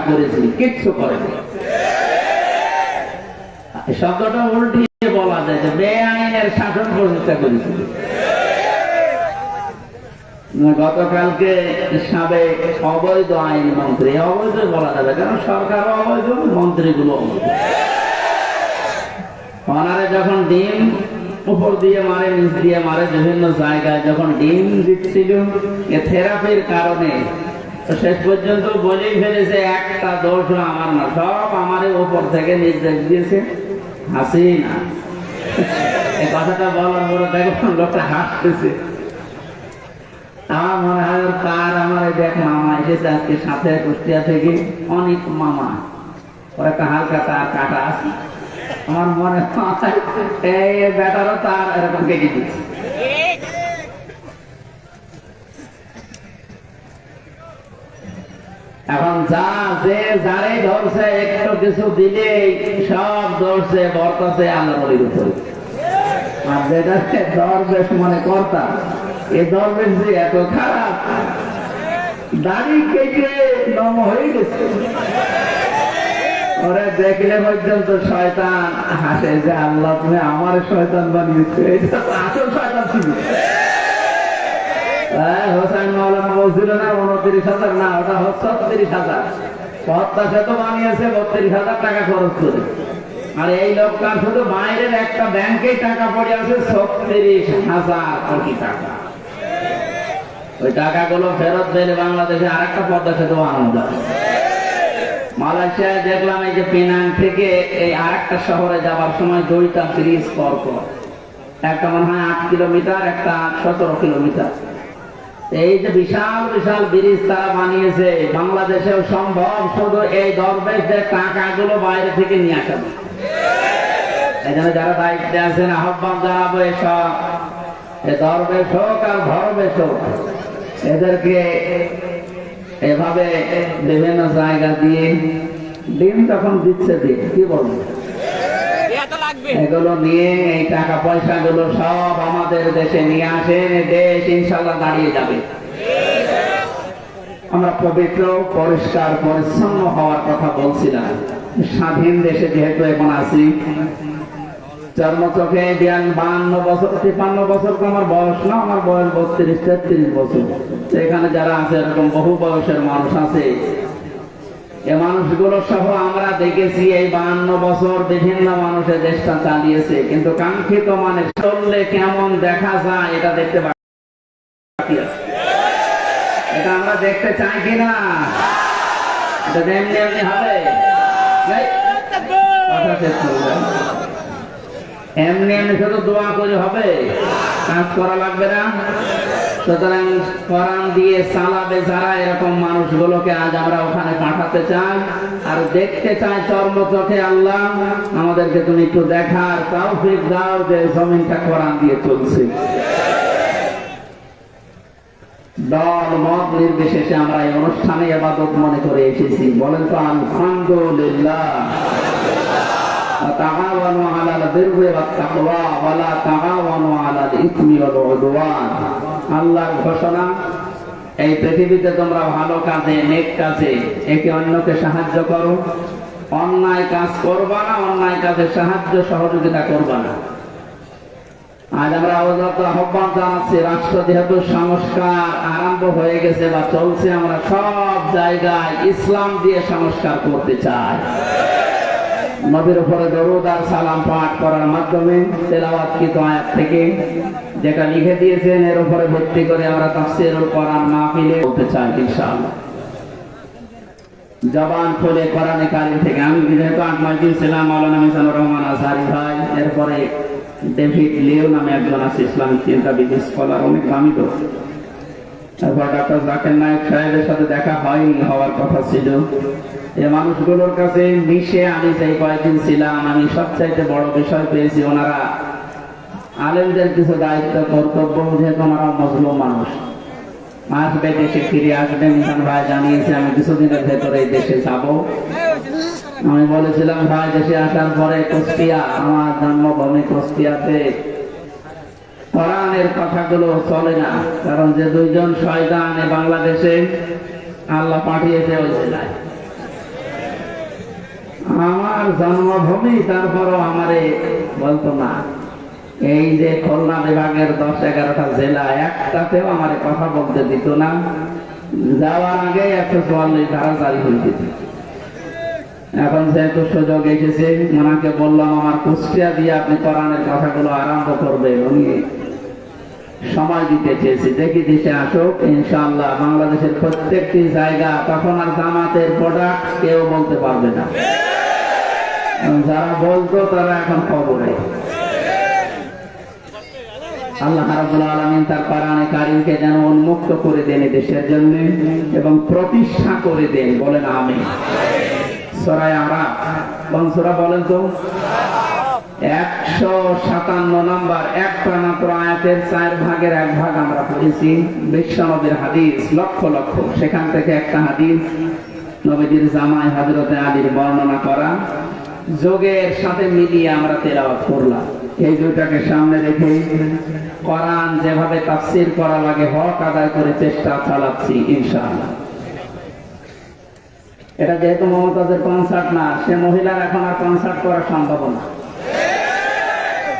করেছি, কিচ্ছু করেনি। শব্দটা উল্টিয়ে বলা যায় যে বেআইনের শাসন প্রতিষ্ঠা করেছিল। গতকালকে সাবেক অবৈধ আইন মন্ত্রী, অবৈধ বলা যাবে কারণ সরকারও অবৈধ, মন্ত্রীগুলো অবৈধ। ওনারে যখন ডিম উপর দিয়ে মারে, নিচ দিয়ে মারে, বিভিন্ন জায়গায় যখন ডিম দিচ্ছিল থেরাপির কারণে, শেষ পর্যন্ত বলেই ফেলেছে একটা দোষ আমার না, সব আমারই উপর থেকে নির্দেশ দিয়েছে হাসিনা। এই কথাটা বলার পরে দেখুন লোকটা হাসতেছে। আমার মনে হয় তার আমার দেখ মামা এসেছে আজকে সাথে কুষ্টিয়া থেকে, অনেক মামা, ওর একটা হালকা তার কাটা আছে। আমার মনে হয় এই ব্যাটারও তার এরকম কেটে দিচ্ছে। এখন যা যে যারে ধরছে একটু কিছু দিলে সব ধরছে বর্তাছে আল্লাহ নবীর উপরে। আর যেটা দরবেশ মনে কর্তা, এ দরবেশ যে এত খারাপ, দাড়ি কেটে নম হয়ে গেছে। ওরা দেখলে পর্যন্ত শয়তান হাসে যে আল্লাহ তুমি আমার শয়তান বানিয়েছো, এটা তো আসল শয়তান ছিল। হোসেন মাওলানা বলছিল না 29,000, না ওটা 36,000, পদ্মা সেতু বানিয়েছে 32,000 টাকা খরচ করে। আর এই লোকটার শুধু বাইরের একটা ব্যাংকে টাকা পড়ে আছে 36,000 কোটি টাকা। ওই টাকাগুলো ফেরত দিলে বাংলাদেশে আরেকটা পদ্মা সেতু বানানো যাবে। মালয়েশিয়ায় দেখলাম এই যে পেনাং থেকে এই আরেকটা শহরে যাবার সময় 2টা ব্রিজ পরপর, একটা মনে হয় 8 কিলোমিটার, একটা 17 কিলোমিটার। এই যে বিশাল বিশাল ব্রিজ তারা বানিয়েছে, বাংলাদেশেও সম্ভব শুধু এই দরবেশদের টাকাগুলো বাইরে থেকে নিয়ে আসা। এই জন্য যারা দায়িত্বে আছেন আহ্বান জানাবো, এসব দরবেশ হোক আর ধর্মেশ হোক, এদেরকে এভাবে বিভিন্ন জায়গা দিয়ে ডিম যখন দিচ্ছে দিন কি বলবো, এগুলো নিয়ে এই টাকা পয়সা গুলো সব আমাদের দেশে নিয়ে আসেন, দেশ ইনশাল্লাহ দাঁড়িয়ে যাবে। আমরা পবিত্র পরিষ্কার পরিচ্ছন্ন হওয়ার কথা বলছিলাম। স্বাধীন দেশে যেহেতু এখন আছি, জন্মচোখে 52 বছর 53 বছর তো আমার বয়স না, আমার বয়স 32-33 বছর। এখানে যারা আছে এরকম বহু বয়সের মানুষ আছে, এ মানুষগুলো সহ আমরা দেখেছি এই 52 বছর বিভিন্ন মানুষের দেশটা চালিয়েছে, কিন্তু কাঙ্ক্ষিত মানে চললে কেমন দেখা যায় এটা দেখতে বাকি আছে। এটা আমরা দেখতে চাই কিনা? এটা এমনি এমনি হবে? কথা শেষ করবে এমনি এমনি শুধু দোয়া করে হবে? কাজ করা লাগবে না? সুতরাং কোরআন দিয়ে চালাবে যারা, এরকম মানুষগুলোকে আজ আমরা ওখানে পাঠাতে চাই আর দেখতে চাই চর্ম চোখে। আল্লাহ আমাদেরকে তুমি একটু দেখার তৌফিক দাও যে জমিনটা কোরআন দিয়ে চলছে। দল মত নির্বিশেষে আমরা এই অনুষ্ঠানে ইবাদত মনে করে এসেছি। বলেন তো আলহামদুলিল্লাহ। তাআওয়ানু আলাল বিররি ওয়াত তাকওয়া ওয়া লা তাআওয়ানু আলাল ইসমি ওয়াল উদওয়ান। আল্লাহর ঘোষণা, এই পৃথিবীতে তোমরা ভালো কাজে, নেক কাজে একে অন্যকে সাহায্য করো, অন্যায় কাজ করবা না, অন্যায় কাজে সাহায্য সহযোগিতা করবা না। আজ আমরা আহ্বান জানাচ্ছি, রাষ্ট্র যেহেতু সংস্কার আরম্ভ হয়ে গেছে বা চলছে, আমরা সব জায়গায় ইসলাম দিয়ে সংস্কার করতে চাই। নবীর উপরে দরুদ আর সালাম পাঠ করার মাধ্যমে তেলাওয়াতকৃত আয়াত থেকে যেটা লিখে দিয়েছেন এর উপরে ভিত্তি করে আমরা তাফসীরুল কোরআন মাহফিলে বলতে চাই ইনশাআল্লাহ। জবান খুলে কোরআনে কারীম থেকে। আমি যেহেতু 8 দিন ছিলাম, মাওলানা মিজানুর রহমান আজহারি ভাই, এরপরে ডেভিড লিও নামে একজন আছে ইসলামিক চিন্তাবিদ স্কলার, অনেক দামি তো। তারপর ডক্টর জাকির নায়েক সাহেবের সাথে দেখা হয়নি, হওয়ার কথা ছিল। এই মানুষগুলোর কাছে মিশে আমি যে কয়েকদিন ছিলাম, আমি সবচাইতে বড় বিষয় পেয়েছি, ওনারা আলেমদের কিছু দায়িত্ব কর্তব্য, যেহেতু ওনারা মজলুম মানুষ, আসবে, দেশে ফিরে আসবে। মিজান ভাই জানিয়েছে আমি কিছুদিনের ভেতরে এই দেশে যাব। আমি বলেছিলাম ভাই দেশে আসার পরে কুষ্টিয়া, আমার জন্মভূমি কুষ্টিয়াতে কোরআনের কথাগুলো চলে না, কারণ যে 2জন শয়তান বাংলাদেশে আল্লাহ পাঠিয়েছে ওই জেলায়, আমার জন্মভূমি, তারপরও আমারে বলতো না। এই যে খুলনা বিভাগের 10-11টা জেলা, একটাতেও আমারে কথা বলতে দিত না। যাওয়ার আগে 144 ধারা জারি হয়ে যেত। এখন যেহেতু সুযোগ এসেছে, ওনাকে বললাম আমার কুষ্টিয়া দিয়ে আপনি কোরআনের কথাগুলো আরম্ভ করবেন। উনি সময় দিতে চেয়েছি, দেখি দেশে আসুক ইনশাআল্লাহ। বাংলাদেশের প্রত্যেকটি জায়গা তখন আর জামাতের প্রোডাক্ট কেউ বলতে পারবে না। যারা বলতো তারা এখন খবরে। আল্লাহ রাব্বুল আলামিন তার কোরআনে কারীমকে যেন উন্মুক্ত করে দেন দেশের জন্য এবং প্রতিষ্ঠা করে দেন। বলেন আমিন। সূরা আরাফ কোন সূরা বলেন তো? 157 নম্বর। একটা মাত্র আয়াতের 4 ভাগের 1 ভাগ আমরা পড়েছি। বিশ্বনবীর হাদিস লক্ষ লক্ষ, সেখান থেকে একটা হাদিস নবীজির জামাই হযরতে আলীর বর্ণনা করা, যোগের সাথে মিলিয়ে আমরা তেলাওয়াত করলাম। এই দুইটাকে সামনে রেখে কোরআন যেভাবে তাফসীর করা লাগে হক আদায় করে চেষ্টা চালাচ্ছি ইনশাআল্লাহ। এটা যেহেতু মমতাজের কনসার্ট না, সে মহিলার এখন আর কনসার্ট করা সম্ভব না,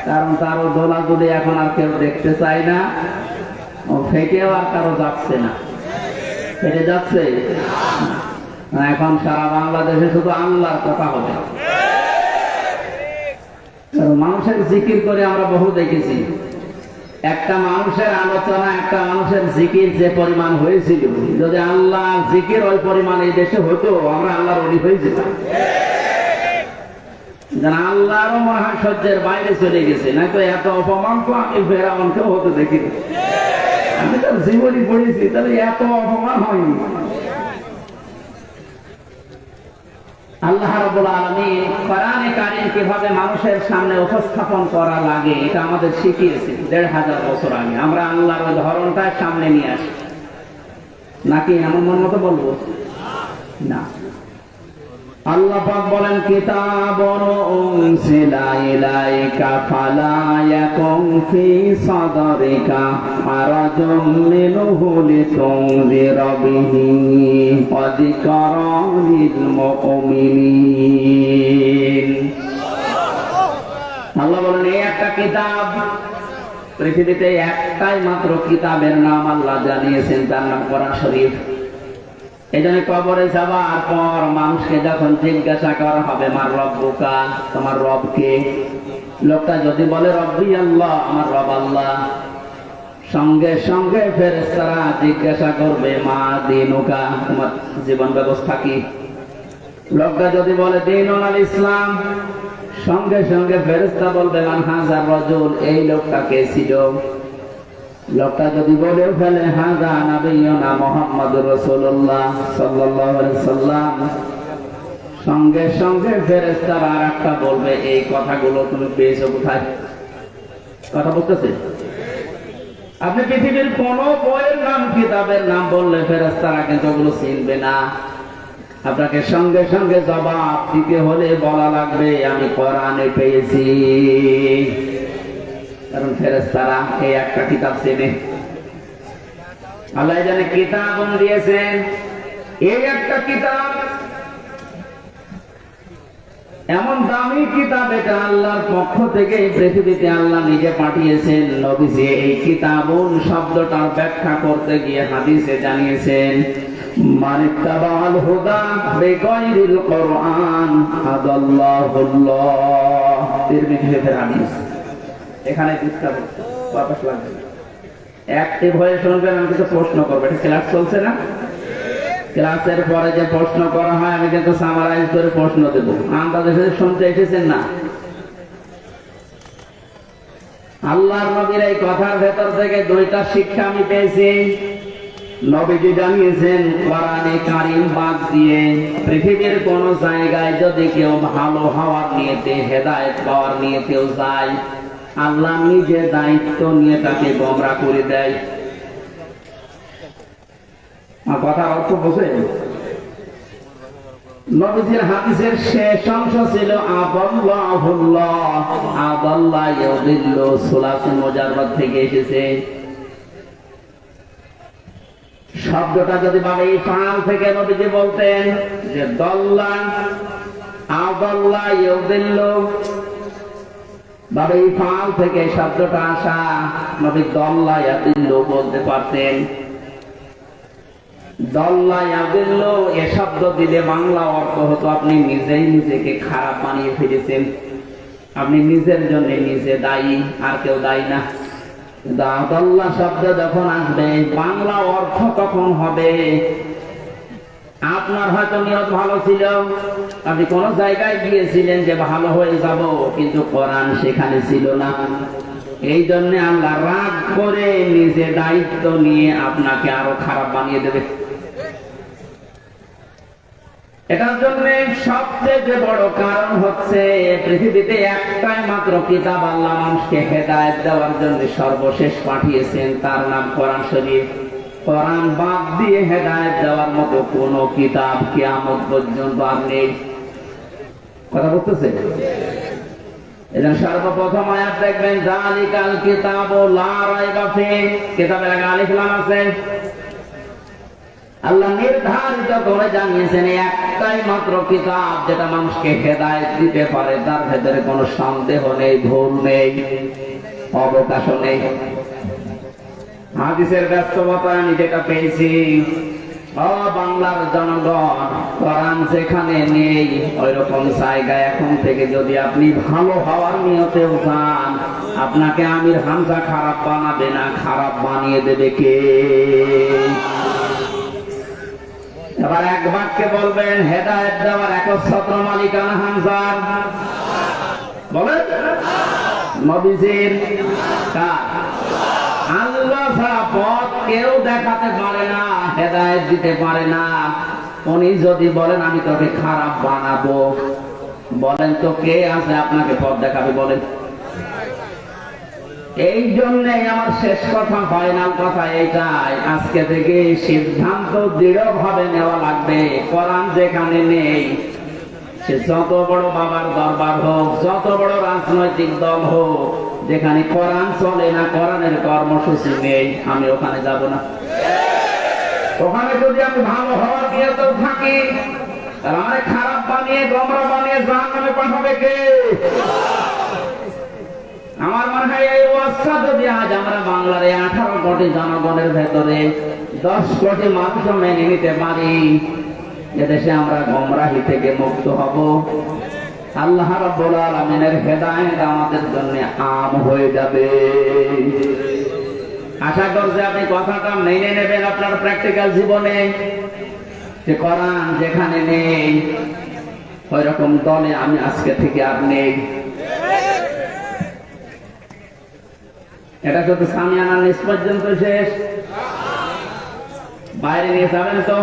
কারণ তারও দোলাদুলি এখন আর কেউ দেখতে চায় না। ও ফেটেও আর কারো যাচ্ছে না। ফেটে যাচ্ছে এখন সারা বাংলাদেশে শুধু আল্লাহর কথা হবে। মানুষের জিকির করে আমরা বহু দেখেছি। একটা মানুষের আলোচনা, একটা মানুষের জিকির যে পরিমাণ হয়েছিল, যদি আল্লাহ জিকির ওই পরিমাণ এই দেশে হতো, আমরা আল্লাহর ওলি হয়ে যেতাম। আল্লাহরও মহাসহ্যের বাইরে চলে গেছে, না তো এত অপমান তো আমি ফেরাউনকেও হতে দেখিনি। আমি তো জীবনী পড়েছি, তাহলে এত অপমান হয়নি। আল্লাহ রাব্বুল আলামিন কোরআনে কারীম কিভাবে মানুষের সামনে উপস্থাপন করা লাগে এটা আমাদের শিখিয়েছে 1500 বছর আগে। আমরা আল্লাহর ওই ধরনটা সামনে নিয়ে আসি, নাকি এমন মন মতো বলবো না। আল্লাহ পাক বলেন কিতাবুন উনজিলা ইলাইকা ফালা ইয়াকুন ফি সাদরিকা হারাজুম মিনহু লিতুনজিরা বিহি ওয়া যিকরা লিল মুমিনিন। আল্লাহ বলেন এই একটা কিতাব, পৃথিবীতে একটাই মাত্র কিতাবের নাম আল্লাহ জানিয়েছেন, তার নাম কোরআন শরীফ। এই জন্য কবরে যাওয়ার পর মানুষকে যখন জিজ্ঞাসা করা হবে মার রব্বুকা, তোমার রবকে, লোকটা যদি বলে রব্বি আল্লাহ, আমার রব আল্লাহ, সঙ্গে সঙ্গে ফেরেশতারা জিজ্ঞাসা করবে মা দীনুকা, তোমার জীবন ব্যবস্থা কি। লোকটা যদি বলে দীনুল ইসলাম, সঙ্গে সঙ্গে ফেরেশতা বলবে মান হাযার রাজুল, এই লোকটা কে ছিল। লোকটা যদি বলেও ফেলে হাযা নাবিয়ুনা মুহাম্মাদুর রাসূলুল্লাহ সাল্লাল্লাহু আলাইহি সাল্লাম, সঙ্গে সঙ্গে ফেরেশতারা আরেকটা বলবে এই কথাগুলো তুমি পেয়েছো কোথায়। কথা বুঝতেছে? আপনি পৃথিবীর কোন বইয়ের নাম, কিতাবের নাম বললে ফেরেশতারা কিন্তু ওগুলো চিনবে না। আপনাকে সঙ্গে সঙ্গে জবাব দিতে হলে বলা লাগবে আমি কোরআনে পেয়েছি, কারণ ফেরেশতারা এই একটা কিতাব চেনে। আল্লাহ জানে কিতাব দিয়েছেন, এই একটা কিতাব এমন দামি কিতাব, এটা আল্লাহর পক্ষ থেকে পৃথিবীতে আল্লাহ নিজে পাঠিয়েছেন। নবীজি এই কিতাবুন শব্দটার ব্যাখ্যা করতে গিয়ে হাদিসে জানিয়েছেন মানিত্তাবাল হুদা বিগাইরিল কোরআন হাদাল্লাহুল্লাহ। তিরমিজির হাদিস। এখানে ডিসকাস বাতাস লাগবে না, অ্যাক্টিভ হয়ে শুনবেন। আমি কিছু প্রশ্ন করবো, এটা ক্লাস চলছে না? ক্লাসের পরে যে প্রশ্ন করা হয় আমি কিন্তু সামারাইজ করে প্রশ্ন দেবো। আমাদের শুনতে এসেছেন না? আল্লাহর নবীর এই কথার ভেতর থেকে দুইটা শিক্ষা আমি পেয়েছি। নবীজি জানিয়েছেন কোরআনে কারীম বাদ দিয়ে পৃথিবীর কোন জায়গায় যদি কেউ ভালো হওয়ার নিয়তে, হেদায়েত পাওয়ার নিয়তেও যায়, আল্লাহ নিজে দায়িত্ব নিয়ে তাকে গোমরা করে দেয়। কথার অর্থ বোঝেন? নবীজির হাদিসের শেষ অংশ ছিল আদাল্লাহুল্লাহ, আদাল্লাহ ইউদিল্লু, সুলাসে মুজাররাদ থেকে এসেছে। শব্দটা যদি ভাবে ফাল থেকে নবীজি বলতেন যে দল্লা, আদাল্লা ইউদিল্লু, বাবা এই ফাল থেকে শব্দটা আসা, নবী দল্লা ইয়াদিল্লু বলতে পারতেন। দল্লা ইয়াদিল্লু এ শব্দ দিলে বাংলা অর্থ হতো আপনি নিজেই নিজেকে খারাপ বানিয়ে ফেলেছেন, আপনি নিজের জন্য নিজে দায়ী, আর কেউ দায়ী না। আদাল্লা শব্দ যখন আসবে বাংলা অর্থ তখন হবে আপনার হয়তো নিয়ত ভালো ছিল, আপনি কোন জায়গায় গিয়েছিলেন যে ভালো হয়ে যাব, কিন্তু কোরআন সেখানে ছিল না। এই জন্য আল্লাহ রাগ করে নিজে দায়িত্ব নিয়ে আপনাকে আরো খারাপ বানিয়ে দেবে। এটার জন্য সবচেয়ে বড় কারণ হচ্ছে পৃথিবীতে একটাই মাত্র কিতাব আল্লাহ মানুষকে হেদায়েত দেওয়ার জন্য সর্বশেষ পাঠিয়েছেন, তার নাম কোরআন শরীফ। কোরআন বাদ দিয়ে হেদায়েত দেওয়ার মতো কোন কিতাব কিয়ামত পর্যন্ত আর নেই। কথা বলতেছে? এজন্য সর্বপ্রথম আয়াত দেখবেন যালিকাল কিতাবু লা রাইবা ফিহি, কিতাবের আগে আলিফ লাম আছে। আল্লাহ নির্ধারিত করে জানিয়েছেন একটাই মাত্র কিতাব যেটা মানুষকে হেদায়েত দিতে পারে, তার ভেতরে কোনো সন্দেহ নেই, ভুল নেই, অবকাশ নেই। হাদিসের ব্যস্ততায় আমি যেটা পেয়েছি, বাংলার জনগণ কোরআন যেখানে নেই ওই রকম জায়গায় এখন থেকে যদি আপনি ভালো হওয়ার নিয়তেও যান, আপনাকে আমির হামজা খারাপ বানাবে না, খারাপ বানিয়ে দেবে কে? এবার এক বাক্যে বলবেন হেদায়েত দেওয়ার একচ্ছত্র মালিকানা হামজার, বলেন নবীজির। আল্লাহ ছাড়া পথ কেউ দেখাতে পারে না, হেদায়েত দিতে পারে না। উনি যদি বলেন আমি তোকে খারাপ বানাবো, বলেন তো কে আছে আপনাকে পথ দেখাবে? বলেন। এই জন্য আমার শেষ কথা, ফাইনাল কথা এইটাই, আজকে থেকে সিদ্ধান্ত দৃঢ়ভাবে নেওয়া লাগবে। কোরআন যেখানে নেই, সে যত বড় বাবার দরবার হোক, যত বড় রাজনৈতিক দল হোক, যেখানে কোরআন চলে না, কোরআনের কর্মসূচি নেই, আমি ওখানে যাব না। ওখানে যদি আমি ভালো হওয়ার নিয়তেও থাকি, তাহলে আমাকে খারাপ বানিয়ে গোমরা বানিয়ে জাহান্নামে পাঠাবে কে? আমার মনে হয় এই অবস্থা যদি আজ আমরা বাংলার 18 কোটি জনগণের ভেতরে 10 কোটি মানুষ মেনে নিতে পারি, এদেশে আমরা গোমরাহি থেকে মুক্ত হব। আল্লাহ রাব্বুল আলামিনের হেদায়েত আমাদের জন্য আম হয়ে যাবে। আশা করছি আপনি কথাটা মেনে নেবেন আপনার প্র্যাকটিক্যাল জীবনে, যে কোরআন যেখানে নেই ওই রকম দলে আমি আজকে থেকে আর নেই। এটা শুধু সামিয়ানা নিচ পর্যন্ত শেষ, বাইরে নিয়ে যাবেন তো?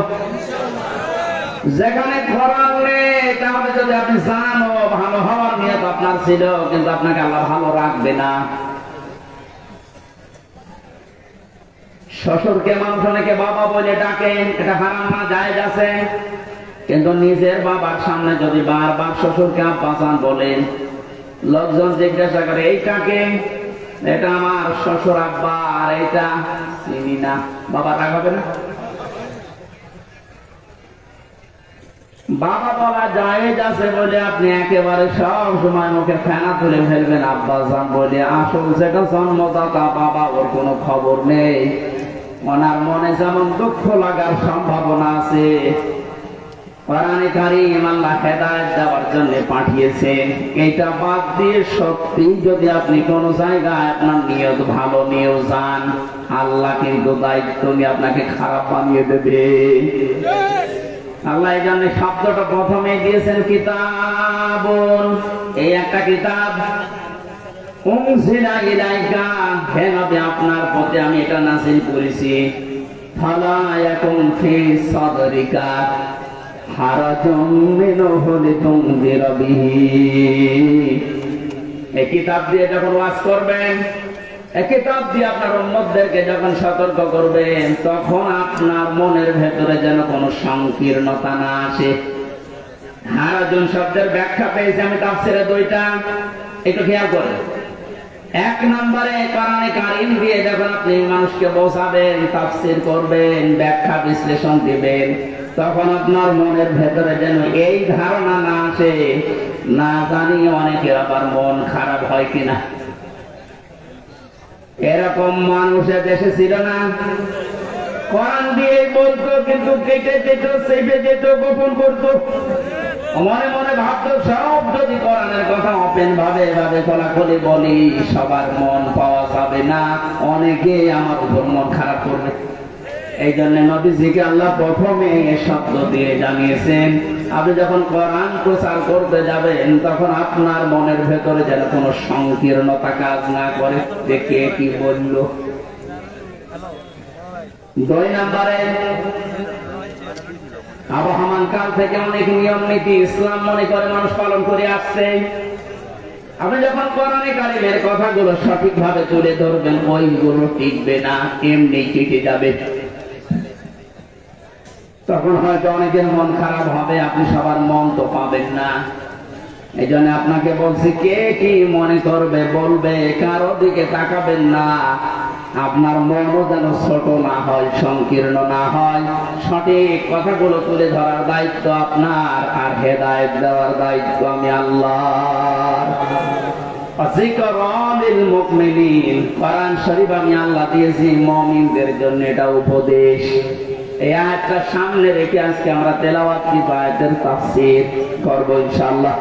যেখানে কোরআন নেই, তাহলে যদি আপনি জানো ভালো হওয়ার নিয়ত আপনার ছিল, কিন্তু আপনাকে আল্লাহ ভালো রাখবে না। শ্বশুরকে মানুষ অনেকে বাবা বলে ডাকে, এটা হারাম না, জায়েজ আছে। কিন্তু নিজের বাবার সামনে যদি বারবার শ্বশুরকে আব্বাজান বলেন, লোকজন জিজ্ঞাসা করে এই কাকে? এটা আমার শ্বশুর আব্বা, আর এটা চিনি না, বাবা রাগ হবে না? বাবা বলা জায়েজ আছে বলে আপনি একেবারে সব সময় মুখে ফেনা তুলে ফেলবেন আব্বাজান বলে, আসল যেটা জন্মদাতা বাবা, ওর কোনো খবর নেই। ওনার মনে যেমন দুঃখ লাগার সম্ভাবনা আছে, কোরআনে কারীম আল্লাহ হেদায়েত দেওয়ার জন্য পাঠিয়েছেন। এটা বাদ দিয়ে সত্যি যদি আপনি কোন জায়গায় আপনার নিয়ত ভালো নিয়েও যান, আল্লাহ কিন্তু দায়িত্ব নিয়ে আপনাকে খারাপ বানিয়ে দেবে। আল্লাহ এই জন্য শব্দটা প্রথমে দিয়েছেন কিতাবুন, এই একটা কিতাব। উনজিলা ইলাইকা, হে নবী আপনার প্রতি আমি এটা নাযিল করেছি। ফালা ইয়াকুন ফি সাদরিকা হারাজুম মিনহু লিতুনযিরা বিহি, এই কিতাব দিয়ে যখন ওয়াজ করবেন, এই কিতাব দিয়ে আপনার উম্মতদেরকে যখন সতর্ক করবেন, তখন আপনার মনের ভেতরে যেন কোনো সংকীর্ণতা না আসে। হারাজুন শব্দের ব্যাখ্যা পেয়েছি আমি তাফসীরে 2টা, একটু খেয়াল করেন। 1 নম্বরে কোরআনে কারীম দিয়ে যখন আপনি মানুষকে বোঝাবেন, তাফসীর করবেন, ব্যাখ্যা বিশ্লেষণ দিবেন, তখন আপনার মনের ভেতরে যেন এই ধারণা না আসে, না জানি অনেকের আবার মন খারাপ হয় কিনা। এরকম মানুষের দেশে ছিল না? কোরআন দিয়ে বলতো কিন্তু কেটে যেত, চেপে যেত, গোপন করতো, মনে মনে ভাবতো সব যদি কোরআনের কথা ওপেন ভাবে এভাবে খোলাখুলি বলি সবার মন পাওয়া যাবে না, অনেকে আমার উপর মন খারাপ করবে। এই জন্য নবীজিকে আল্লাহ প্রথমে শব্দ দিয়ে জানিয়েছেন, আপনি যখন কোরআন প্রচার করতে যাবেন তখন আপনার মনের ভেতরে যেন কোনো সংকীর্ণতা কাজ না করে, যে কে কি বলল। 2 নম্বরে, আবহমান কাল থেকে অনেক নিয়ম নীতি ইসলাম মনে করে মানুষ পালন করে আসছে। আপনি যখন কোরআনে কারিমের কথাগুলো সঠিকভাবে তুলে ধরবেন, ওইগুলো টিকবে না, এমনি কেটে যাবে। তখন হয়তো অনেকের মন খারাপ হবে, আপনি সবার মন তো পাবেন না। এই জন্য আপনাকে বলছি, কে কি মনে করবে বলবে, কারো দিকে তাকাবেন না। আপনার মনও যেন ছোট না হয়, সংকীর্ণ না হয়। সঠিক কথাগুলো তুলে ধরার দায়িত্ব আপনার, আর হেদায়েত দেওয়ার দায়িত্ব আমি আল্লাহর। কোরআন শরীফ আমি আল্লাহ দিয়েছি মুমিনদের জন্য, এটা উপদেশ। এই আয়াতটা সামনে রেখে আজকে আমরা তেলাওয়াত কি আয়াতের তাফসীর করব ইনশাআল্লাহ।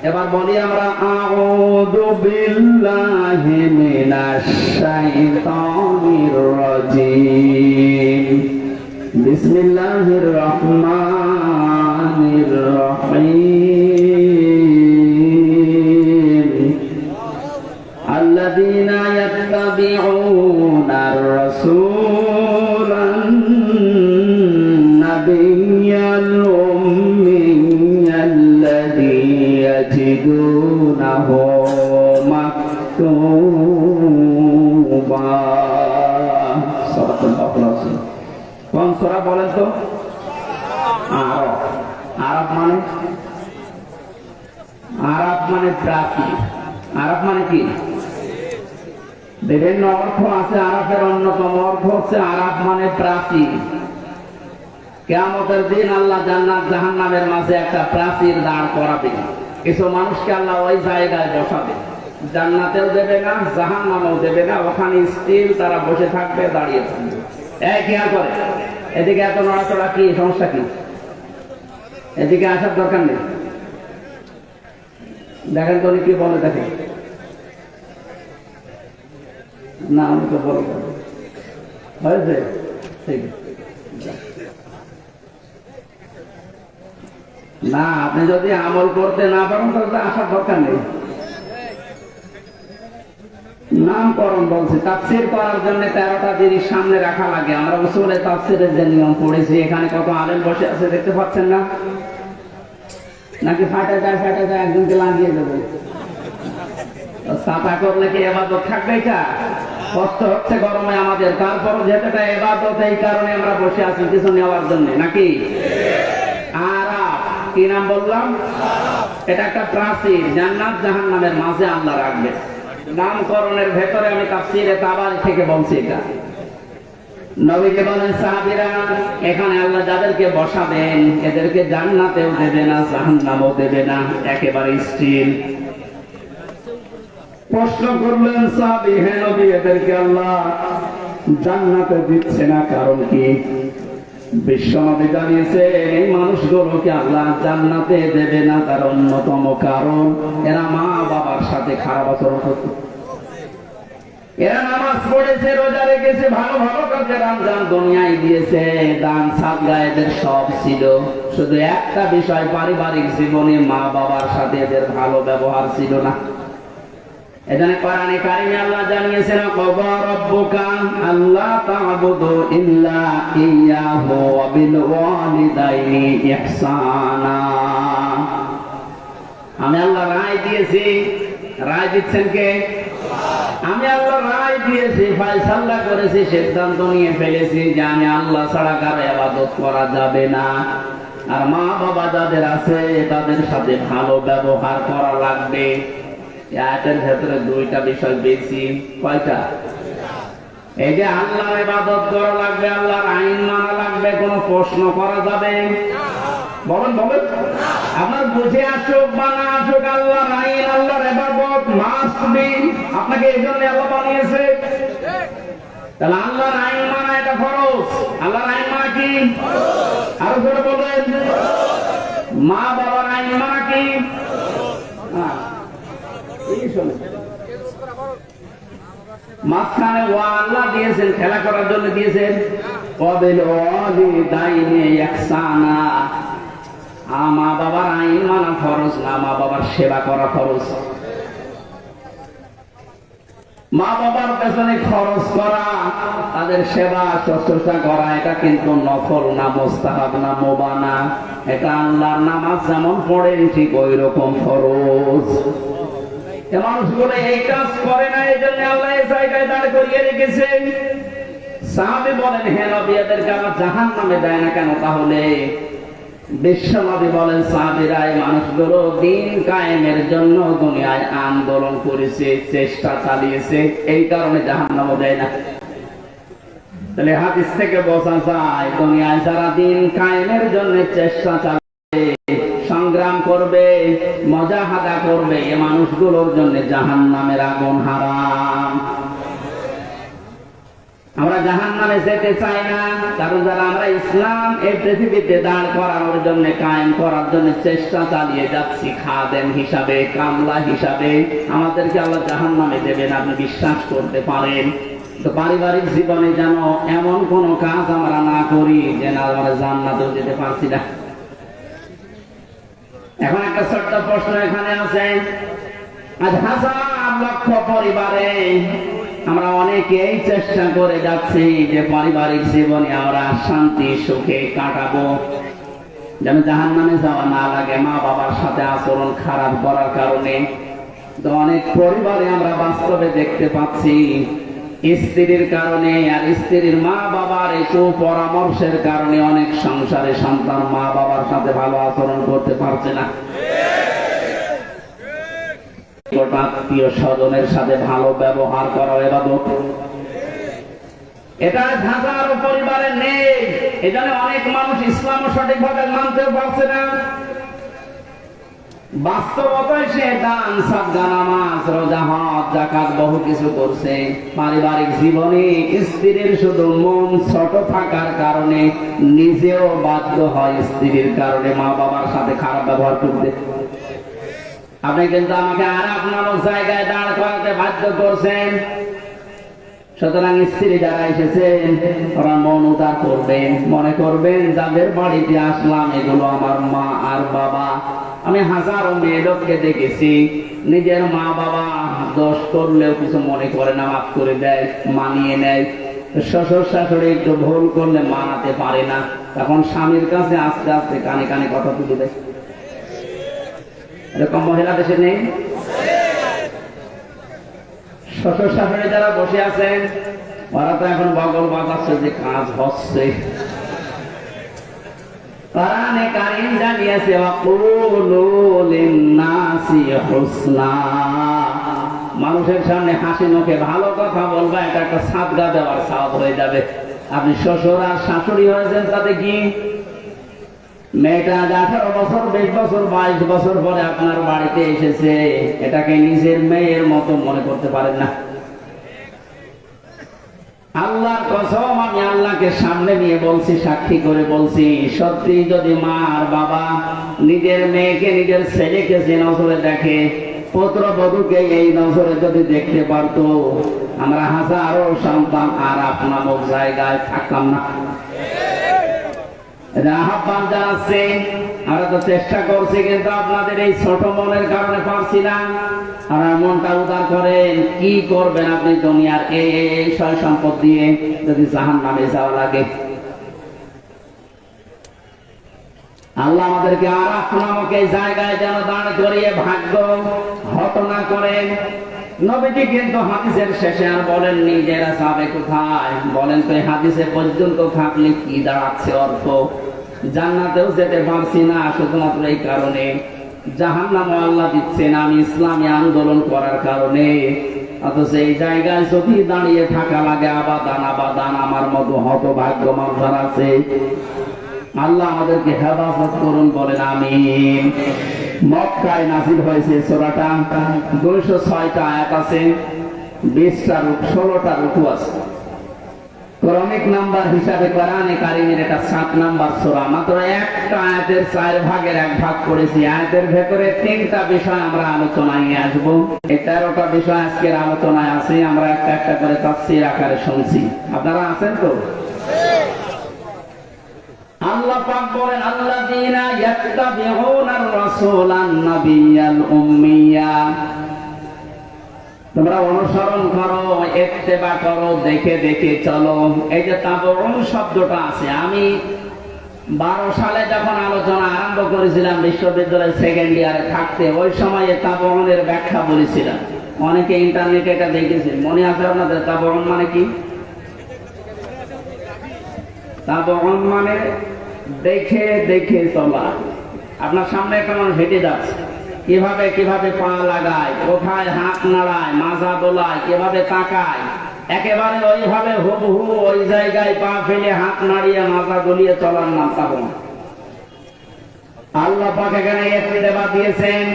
এবার বলি আমরা, আউযু বিল্লাহি মিনাশ শাইতানির রাজীম, বিসমিল্লাহির রহমানির রহিম, আল্লাযীনা ইয়াত্তাবিউনার রাসূলান নাবিয়্যাল উম্মিয়্যাল্লাযী يجدونه مكتوبا। কোন সূরা বলেন তো? আরব। আরব মানে প্রাচীর। আরব মানে কি? বিভিন্ন অর্থ আছে। আরবের অন্যতম অর্থ হচ্ছে আরব মানে প্রাচীর। কিয়ামতের দিন আল্লাহ জান্নাত জাহান্নামের মাঝে একটা প্রাচীর দাঁড় করাবে। কিছু মানুষকে আল্লাহ ওই জায়গায় বসাবে, জান্নাতেও দেবে না, জাহান্নামেও দেবে না, ওখানে স্টিল তারা বসে থাকবে, দাঁড়িয়ে থাকবে। এই খেয়াল করে, এদিকে এত নড়াচড়া কি সমস্যা কি? এদিকে আসার দরকার নেই। দেখেন তো কি বলে, দেখেন না, আমি তো বলব হয়েছে। ঠিক না, আপনি যদি আমল করতে না পারেন তাহলে আসার দরকার নেই। নামকরণ বলছে, তাফসীর করার জন্য 13টা জিনিস সামনে রাখা লাগে। আমরা উসুলে তাফসীরের যে নিয়ম পড়েছি, এখানে কত আলেম বসে আছে দেখতে পাচ্ছেন না? নাকি ফাটা যায় একজনকে লাগিয়ে দেবো? ছাতা করলে কি ইবাদত থাকবে? এটা কষ্ট হচ্ছে গরমে আমাদের, তারপরও যেটা ইবাদত, এই কারণে আমরা বসে আছি কিছু নেওয়ার জন্য, নাকি? আরাফ কি নাম বললাম? এটা একটা প্রাচীর, জান্নাত জাহান্নামের মাঝে আল্লাহ রাখবে। নামকরণের ভেতরে আমি তাফসীরে তাবারি থেকে বলছি। এটা নবীকে বলেন, সাহাবীরা, এখানে আল্লাহ যাদেরকে বসাবেন এদেরকে জান্নাতেও দেবে না, জাহান্নামেও দেবে না, একেবারে স্থির। প্রশ্ন করলেন সাহাবী, হে নবী, এদেরকে আল্লাহ জান্নাতে দিচ্ছে না, কারণ কি? বিশ্বনবী জানিয়েছে, এই মানুষগুলোকে আল্লাহ জান্নাতে দেবে না তার অন্যতম কারণ এরা মা বাবার সাথে খারাপ আচরণ করত। এরা নামাজ পড়েছে, রোজা রেখেছে, ভালো ভালো কাজে রমজান দুনিয়ায় দিয়েছে, দান সাদকা এদের সব ছিল, শুধু একটা বিষয়, পারিবারিক জীবনে মা বাবার সাথে এদের ভালো ব্যবহার ছিল না। এখানে কোরআনে কারিমে আল্লাহ জানিয়েছেন, ক্বাদা রাব্বুকা আল্লা তা'বুদু ইল্লা ইয়্যাহু ওয়া বিল ওয়ালিদাইনি ইহসানা। আমি আল্লাহ রায় দিয়েছি। রায় দিচ্ছেন কে? আমি আল্লাহ রায় দিয়েছি, ফয়সালা করেছি, সিদ্ধান্ত নিয়ে ফেলেছি যে আমি আল্লাহ ছাড়া কারো ইবাদত করা যাবে না, আর মা বাবা যাদের আছে তাদের সাথে ভালো ব্যবহার করা লাগবে। আয়াতের ভেতরে 2টা বিষয় বেশি। কয়টা? এই যে আল্লাহর ইবাদত করা লাগবে, আল্লাহর আইন মানা লাগবে, কোনো প্রশ্ন করা যাবে? বলেন বলেন। আপনার বুঝে আসুক বা না আসুক, আল্লাহর আইন আল্লাহর ইবাদত মাস্ট বি। আপনাকে এই জন্য আল্লাহ বানিয়েছে। তাহলে আল্লাহর আইন মানা এটা ফরজ। আল্লাহর আইন মানা কি? আরো জোরে বলেন। মা বাবার আইন মানা কি? মাঝখানে ও আল্লাহ দিয়েছেন, খেলা করার জন্য দিয়েছেন। মা বাবার আইন মানা ফরজ না, মা বাবার সেবা করা ফরজ। মা বাবার পেছনে খরচ করা, তাদের সেবা শুশ্রূষা করা, এটা কিন্তু নফল না, মুস্তাহাব না, মুবাহ না। এটা আল্লাহর নামাজ যেমন পড়েন ঠিক ওই রকম ফরজ। মানুষগুলো এই কাজ করে না, এই জন্য আল্লাহ এই জায়গায় দাঁড় করিয়ে রেখেছেন। সাহাবী বলেন, হে নবী, এদেরকে আবার জাহান্নামে দেয় না কেন? তাহলে বিশ্ব নবী বলেন, সাহাবীরা এই মানুষগুলো দিন কায়েমের জন্য দুনিয়ায় আন্দোলন করেছে, চেষ্টা চালিয়েছে, এই কারণে জাহান্নামে দেয় না। তাহলে হাদিস থেকে বোঝা যায়, দুনিয়ায় যারা দিন কায়েমের জন্য চেষ্টা চালাবে, সংগ্রাম করবে, মুজাহাদা করবে, এই মানুষগুলোর জন্য জাহান্নামের আগুন হারাম। আমরা জাহান্নামে যেতে চাই না, কারণ যারা আমরা ইসলাম এই পৃথিবীতে দাঁড় করানোর জন্য, কায়েম করার জন্য চেষ্টা চালিয়ে যাচ্ছি, খাদেম হিসাবে, কামলা হিসাবে, আমাদেরকে আল্লাহ জাহান্নামে দেবেন, আপনি বিশ্বাস করতে পারেন। তো পারিবারিক জীবনে যেন এমন কোন কাজ আমরা না করি যে না আমরা জান্নাতেও যেতে পারছি না। এখন একটা ছোট্ট প্রশ্ন এখানে আছে, আজ হাজার লক্ষ পরিবারে আমরা অনেকেই চেষ্টা করে যাচ্ছি যে পারিবারিক জীবনে আমরা শান্তি সুখে কাটাবো, যেন জাহান্নামে যাওয়া না লাগে মা বাবার সাথে আচরণ খারাপ করার কারণে। তো অনেক পরিবারে আমরা বাস্তবে দেখতে পাচ্ছি, স্ত্রীর কারণে আর স্ত্রীর মা বাবার এই পরামর্শের কারণে অনেক সংসারে সন্তান মা বাবার সাথে ভালো আচরণ করতে পারছে না। আত্মীয় স্বজনের সাথে ভালো ব্যবহার করা ইবাদত, এটা হাজারো পরিবারে নেই। এজন্য অনেক মানুষ ইসলাম সঠিকভাবে মানতে পারছে না। বাস্তবতায় সে দান, সাদকা, নামাজ, রোজা, হজ, যাকাত বহু কিছু করছে, পারিবারিক জীবনে স্ত্রীর শুধু মন ছোট থাকার কারণে নিজেও বাধ্য হয় স্ত্রীর কারণে মা বাবার সাথে খারাপ ব্যবহার করতে। আপনি কিন্তু আমাকে আর আপনার জায়গায় দাঁড় করাতে বাধ্য করছেন। সুতরাং স্ত্রী যারা এসেছেন ওরা মন উদার করবেন, মনে করবেন যাদের বাড়িতে আসলাম এগুলো আমার মা আর বাবা। আমি হাজারো মেয়ে লোককে দেখেছি, নিজের মা বাবা দোষ করলেও কিছু মনে করে না, মাফ করে দেয়, মানিয়ে নেয়। শ্বশুর শাশুড়ি একটু ভুল করলে মানাতে পারে না, তখন স্বামীর কাছে আস্তে আস্তে কানে কানে কথা তুলে দেয়। এরকম মহিলা দেশে নেই? শ্বশুর শাশুড়ি যারা বসে আছেন ওরা তো এখন বগল বাজাচ্ছে যে কাজ হচ্ছে। কোরআনে কারীম জানিয়েছে, ওয়াকুলু লিন-নাসি হুসনা, মানুষের সামনে হাসি মুখে ভালো কথা বলবা, এটা একটা সাদকা দেওয়ার সওয়াব হয়ে যাবে। আপনি শ্বশুর আর শাশুড়ি হয়েছেন, তাতে কি? মেয়েটা 18 বছর, 20 বছর, 22 বছর পরে আপনার বাড়িতে এসেছে, এটাকে নিজের মেয়ের মতো মনে করতে পারেন না। আল্লাহর কসম, আমি আল্লাহকে সামনে নিয়ে বলছি, সাক্ষী করে বলছি, সত্যি যদি মা আর বাবা নিজের মেয়েকে, নিজের ছেলেকে যে নজরে দেখে, পুত্রবধূকে এই নজরে যদি দেখতে পারতো, আমরা হাজারো সন্তান আর আপনার জায়গায় থাকতাম না। আহ্বান জানাচ্ছে, আমরা তো চেষ্টা করছি, কিন্তু আপনাদের এই ছোট মনের কারণে পারছি না। আর মনটা উদার করেন, কি করবেন আপনি দুনিয়ার এই সয় সম্পদ দিয়ে যদি জাহান্নামে যাওয়া লাগে? আল্লাহ আমাদেরকে আর আপনাকে জায়গায় যেন দাঁড় করিয়ে ভাগ্য হত না করেন। নবীজি কিন্তু হাদিসের শেষে আর বলেননি যে এরা যাবে কোথায়, বলেন তো হাদিসে পর্যন্ত থাকলে কি দাঁড়াচ্ছে অর্থ? জান্নাতেও যেতে পারছি না শুধুমাত্র এই কারণে জাহান্নাম আল্লাহ দিচ্ছেন আমি ইসলামী আন্দোলন করার কারণে। অথচ এই জায়গায় যদি দাঁড়িয়ে থাকা লাগে আবাদান আবাদান, আমার মতো হতভাগ্য মানুষ আছে। আল্লাহ আমাদেরকে হেফাজত করুন, বলেন আমিন। মক্কায় নাযিল হয়েছে সূরাটা, 206টা আয়াত আছে, 20টা রূপ, 16টা রুকু আছে। ক্রমিক নাম্বার হিসাবে কোরআনে কারীমের এটা 7 নাম্বার সূরা। মাত্র একটা আয়াতের 4 ভাগের 1 ভাগ করেছি। আয়াতের ভেতরে 3টা বিষয় আমরা আলোচনায় নিয়ে আসবো। এই 13টা বিষয় আজকের আলোচনায় আছে, আমরা একটা একটা করে তাফসীর আকারে শুনছি। আপনারা আছেন তো? আল্লাহ পাক বলেন আল্লাযীনা ইয়াত্তাবিউনার রাসূলান নাবিয়্যাল উম্মিয়্যা, তোমরা অনুসরণ করো, ইত্তেবা করো, দেখে দেখে চলো। এই যে তাবউন শব্দটা আছে, আমি 12 সালে যখন আলোচনা আরম্ভ করেছিলাম বিশ্ববিদ্যালয়ের সেকেন্ড ইয়ারে থাকতে, ওই সময় তাবউনের ব্যাখ্যা বলেছিলাম। অনেকে ইন্টারনেটে এটা দেখেছেন, মনে আছে আপনাদের? তাবউন মানে কি? তাবউন মানে দেখে দেখে চলা। আপনার সামনে একটা মানুষ হেঁটে যাচ্ছে, কিভাবে কিভাবে পা লাগায়, কোথায় হাত নাড়ায়, মাজা দোলায়, কিভাবে তাকায়, একেবারে ওইভাবে হুবহু ওই জায়গায় পা ফেলে হাত নাড়িয়ে মাজা দলিয়ে চলার নাম তাবউন। আল্লাহ পাক এখানে ইত্তেবা দিয়েছেন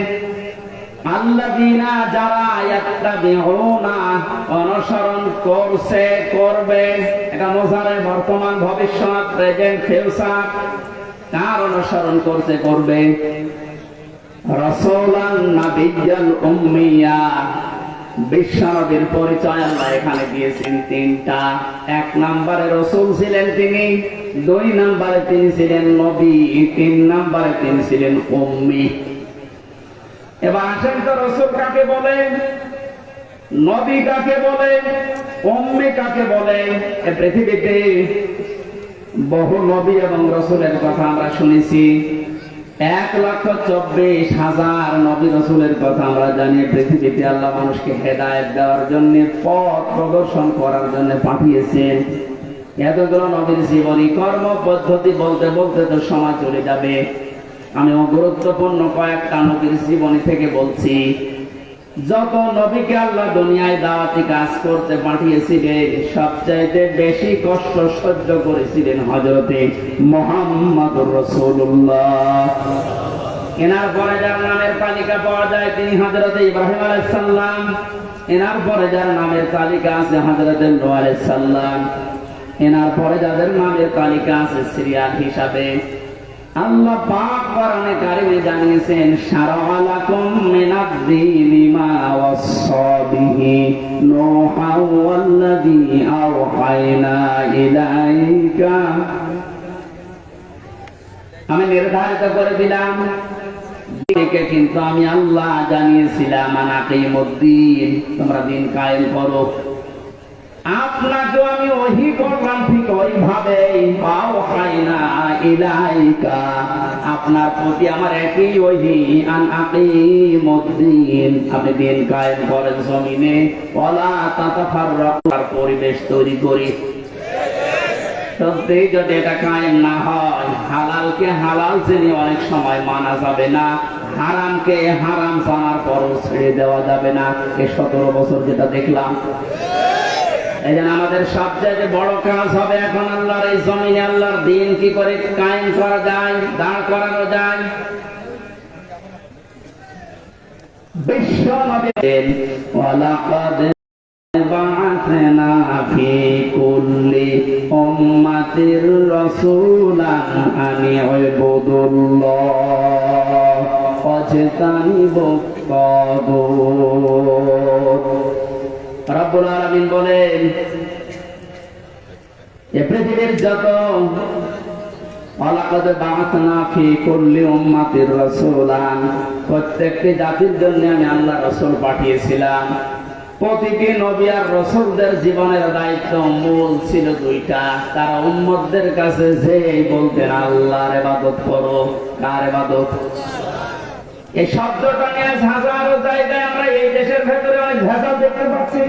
আল্লাযীনা, যারা ইয়াত্তাবিউনা, অনুসরণ করছে, করবে। এটা মুজারে বর্তমান ভবিষ্যৎ, প্রেজেন্ট ফিউচার। কার অনুসরণ করছে, করবে? রাসূলান নাবিয়্যাল উম্মিয়্যা, বিশ্বনবীর পরিচয় আল্লাহ এখানে দিয়েছেন 3টা। 1 নম্বরে রাসূল ছিলেন তিনি, 2 নম্বরে তিনি ছিলেন নবী, 3 নম্বরে তিনি ছিলেন উম্মি। এবার আসেন তো, রাসূল কাকে বলে, নবী কাকে বলে, উম্মি কাকে বলে? এই পৃথিবীতে বহু নবী এবং রাসূলের কথা আমরা শুনেছি। 1,24,000 নবী রাসূলের কথা আমরা জানি। পৃথিবীতে আল্লাহ মানুষকে হেদায়েত দেওয়ার জন্য, পথ প্রদর্শন করার জন্য পাঠিয়েছেন। এতগুলো নবীর জীবনী কর্ম পদ্ধতি বলতে বলতে তো সময় চলে যাবে। আমি গুরুত্বপূর্ণ কয়েকটা নবীর জীবনী থেকে বলছি। যত নবীকে আল্লাহ দুনিয়ায় দাওয়াতি কাজ করতে পাঠিয়েছিলেন, সবচাইতে বেশি কষ্ট সহ্য করেছিলেন হযরতে মুহাম্মদুর রাসূলুল্লাহ। এনার পরে যার নামের তালিকা পাওয়া যায় তিনি হযরতে ইব্রাহিম আলাইহিস সালাম। এনার পরে যার নামের তালিকা আছে হযরতে নূহ আলাইহিস সালাম। এনার পরে যাদের নামের তালিকা আছে সিরিয়াল হিসাবে, আল্লাহ পাক কোরআনে কারিমে জানিয়েছেন শারা'a লাকুম মিনাদ-দীনি মা ওয়াসসা বিহি নূহা ওয়াল্লাযী আওহায়না ইলাইকা। আমি নির্ধারিত করে দিলাম দিনকে, কিন্তু আমি আল্লাহ জানিয়েছিলাম আনাকিমুদ্দিন, তোমরা দিন কায়েম করো। আপনাকে আমি ওহী করলাম ঠিক ওইভাবে, আওহায়না ইলাইকা, আপনার প্রতি আমার একই ওহী, আন আকিমুদ্দিন, আপনি দিন কায়েম করেন জমিনে, ওয়ালা তাতাফাররাকু, পরিবেশ তৈরি করি। সত্যি যদি এটা কায়েম না হয়, হালালকে হালাল জেনে অনেক সময় মানা যাবে না, হারামকে হারাম জানার পরও ছেড়ে দেওয়া যাবে না। এই 17 বছর যেটা দেখলাম, এই জন্য আমাদের সবচেয়ে বড় কাজ হবে এখন আল্লাহর এই জমিনে আল্লাহর দ্বীন কি করে কায়েম করা যায়, দাঁড় করানো যায়। বিশ্ব নবী ওয়ালাকাদ বা'আথনা ফি কুল্লি উম্মাতির রাসূলান আনি ইবুদুল্লাহ ওয়াজতানিবুত তাগুত। রব্বুল আলামিন বলেন, এই পৃথিবীর যত ওয়ালাকাদ বা'আথনা ফি কুল্লি উম্মাতির রাসূলান, প্রত্যেকটি জাতির জন্য আমি আল্লাহ রাসূল পাঠিয়েছিলাম। প্রতিটি নবী আর রাসূলদের জীবনের দায়িত্ব মূল ছিল 2টা। তারা উম্মতদের কাছে যেই বলতেন আল্লাহর ইবাদত করো। কার ইবাদত? এই শব্দটা নিয়ে হাজারো জায়গায় আমরা এই দেশের ভেতরে অনেক ভেজাল দেখতে পাচ্ছি।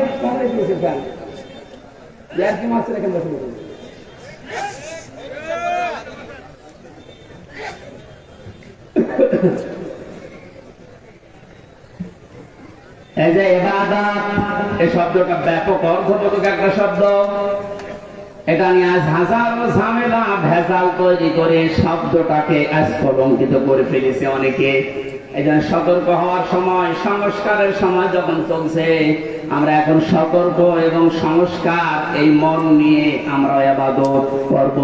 এই যে ইবাদত, এই শব্দটা ব্যাপক অর্থবোধক একটা শব্দ। এটা নিয়ে আজ হাজারো ঝামেলা ভেজাল তৈরি করে শব্দটাকে আজ কলঙ্কিত করে ফেলেছে অনেকে। এই জন্য সতর্ক হওয়ার সময়, সংস্কারের সময় যখন চলছে, আমরা এখন সতর্ক এবং সংস্কার এই মন নিয়ে আমরা ইবাদত করব।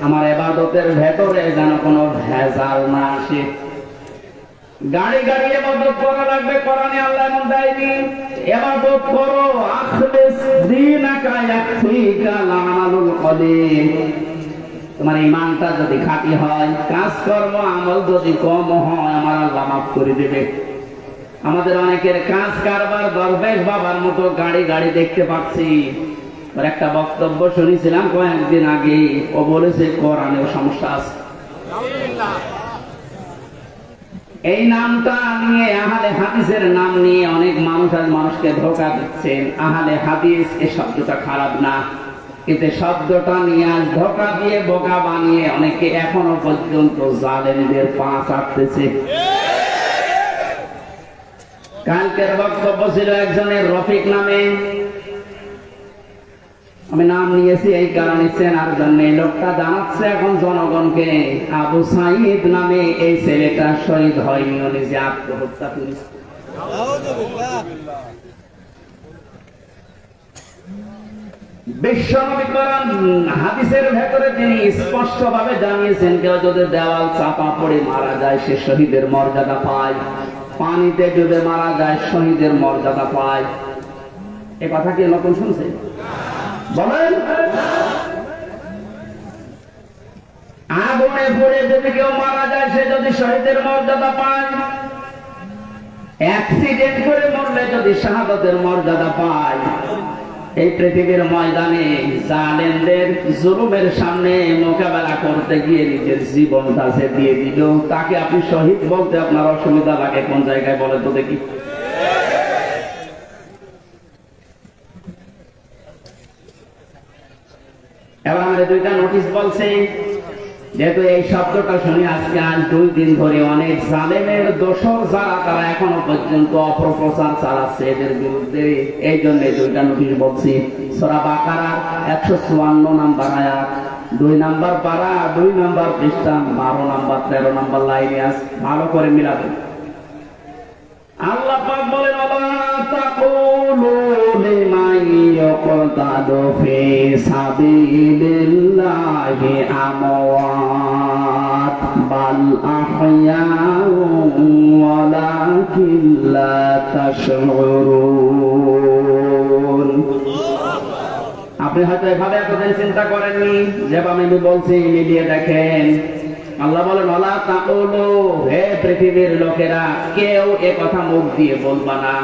আমার ইবাদতের ভেতরে যেন কোনো ভেজাল না আসে। গাড়ি গাড়ি ইবাদত করা লাগবে, কোরআনে আল্লাহ এমন দেয়নি। ইবাদত করো, আখলিস দীনাকা ইয়াকফিকা আমালুল কলিল। তোমার ঈমানটা যদি খাঁটি হয়, কাজকর্ম আমল যদি কম হয়, আমার আল্লাহ মাফ করে দেবে। আমাদের অনেকের কাজ কারবার দরবেশ বাবার মতো গাড়ি গাড়ি দেখতে পাচ্ছি। ওর একটা বক্তব্য শুনেছিলাম কয়েকদিন আগে, ও বলেছে কোরআনেও সমস্যা আছে। এই নামটা নিয়ে, আহলে হাদিসের নাম নিয়ে অনেক মানুষ আর মানুষকে ধোঁকা দিচ্ছেন। আহলে হাদিস এই শব্দটা খারাপ না, কিন্তু শব্দটা নিয়ে আজ ধোঁকা দিয়ে বোকা বানিয়ে অনেকে এখনো পর্যন্ত জালেমদের পা চাটতেছে। কালকের বক্তব্য ছিল একজনের রফিক নামে, আমি নাম নিয়েছি এই কারণে চেনার জন্য। লোকটা জানাচ্ছে এখন জনগণকে, আবু সাইদ নামে এই ছেলেটা শহীদ হয়নি, উনি যে আত্মহত্যা করেছে। বিশ্বনবী কোরআন হাদিসের ভেতরে তিনি স্পষ্ট ভাবে জানিয়েছেন, কেউ যদি দেওয়াল চাপা পড়ে মারা যায় সে শহীদের মর্যাদা পায়, পানিতে ডুবে মারা যায় শহীদের মর্যাদা পায়। এ কথা কি নতুন শুনছে? বলেন, আগুনে পড়ে যদি কেউ মারা যায় সে যদি শহীদের মর্যাদা পায়, অ্যাক্সিডেন্ট করে মরলে যদি শাহাদাতের মর্যাদা পায়। এই পৃথিবীর ময়দানে জালেমদের জুলুমের সামনে মোকাবেলা করতে গিয়ে নিজের জীবনটা সে দিয়ে দিল, তাকে আপনি শহীদ বলতে আপনার অসুবিধা লাগে কোন জায়গায় বলেন তো দেখি? এবার আমরা দুইটা নোটিশ বলছি, যেহেতু এই শব্দটা শুনি আজকে আজ 2 দিন ধরে অনেক জালেমের দোষর যারা, তারা এখনো পর্যন্ত অপপ্রচার চালাচ্ছে এদের বিরুদ্ধে। এই জন্য দুইটা নোটিশ বলছি। সূরা বাকারার 154 নম্বর আয়াত, 2 নম্বর পারা, 2 নম্বর পৃষ্ঠা, 12 নম্বর 13 নম্বর লাইনে আছে, ভালো করে মিলাবেন। আল্লাহ পাক বলেন, আল্লাহ তাকুলু লিমান ইয়াকতাদু ফি সাবিলিল্লাহি আমওয়াত বাল আহয়াউ ওয়ালাকিন লা তাশউরুন। আপনি হয়তো এভাবে এতদিন চিন্তা করেননি, যেভাবে আমি বলছি মিলিয়ে দেখেন। আল্লাহ বলেন, ওয়ালা তাকুলু, হে পৃথিবীর লোকেরা, কেউ এ কথা মুখ দিয়ে বলবা না।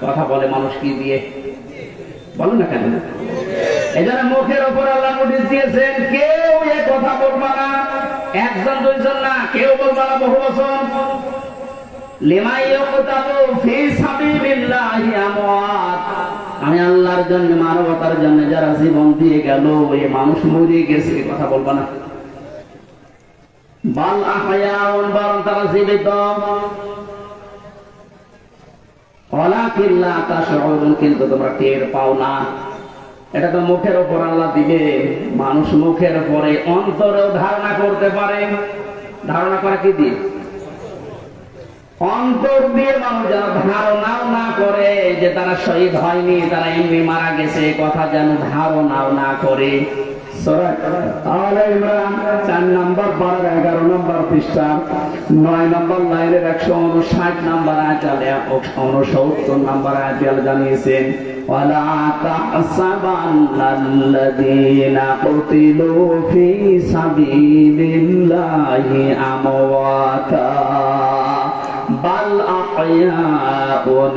কথা বলে মানুষ কি দিয়ে? বলেন না কেন? এজন্য মুখের উপর আল্লাহ নোটিশ দিয়েছেন, কেউ এ কথা বলবা না। একজন দুইজন না, কেউ বলবা না, বহু বচন। লিমা ইয়াকতালু ফি সাবিলিল্লাহি আমওয়াত, আমি আল্লাহর জন্য, মানবতার জন্য যারা জীবন দিয়ে গেল, এই মানুষ মরে গেছে, কথা বলবা না। বাল আহয়াউন, বরং তারা জীবিত। ওয়ালাকিন লা তাশউরুন, কিন্তু তোমরা টের পাও না। এটা তো মুখের উপর আল্লাহ দিবে, মানুষ মুখের পরে অন্তরেও ধারণা করতে পারে। ধারণা করা কি দিয়ে? অন্তর দিয়ে। মানুষ যেন ধারণাও না করে যে তারা শহীদ হয়নি, তারা এমনি মারা গেছে, কথা যেন ধারণাও না করে। সূরা আলে ইমরান 4 নম্বর 12 11 নম্বর পৃষ্ঠা 9 নম্বর লাইনের 159 নম্বর আয়াতে 69 নম্বর আয়াতে আল্লাহ জানিয়েছেন, ওয়ালা তাহসাবান্নাল্লাযীনা কুতিলু ফি সাবিলিল্লাহি আমওয়াতা বাল আহয়াউন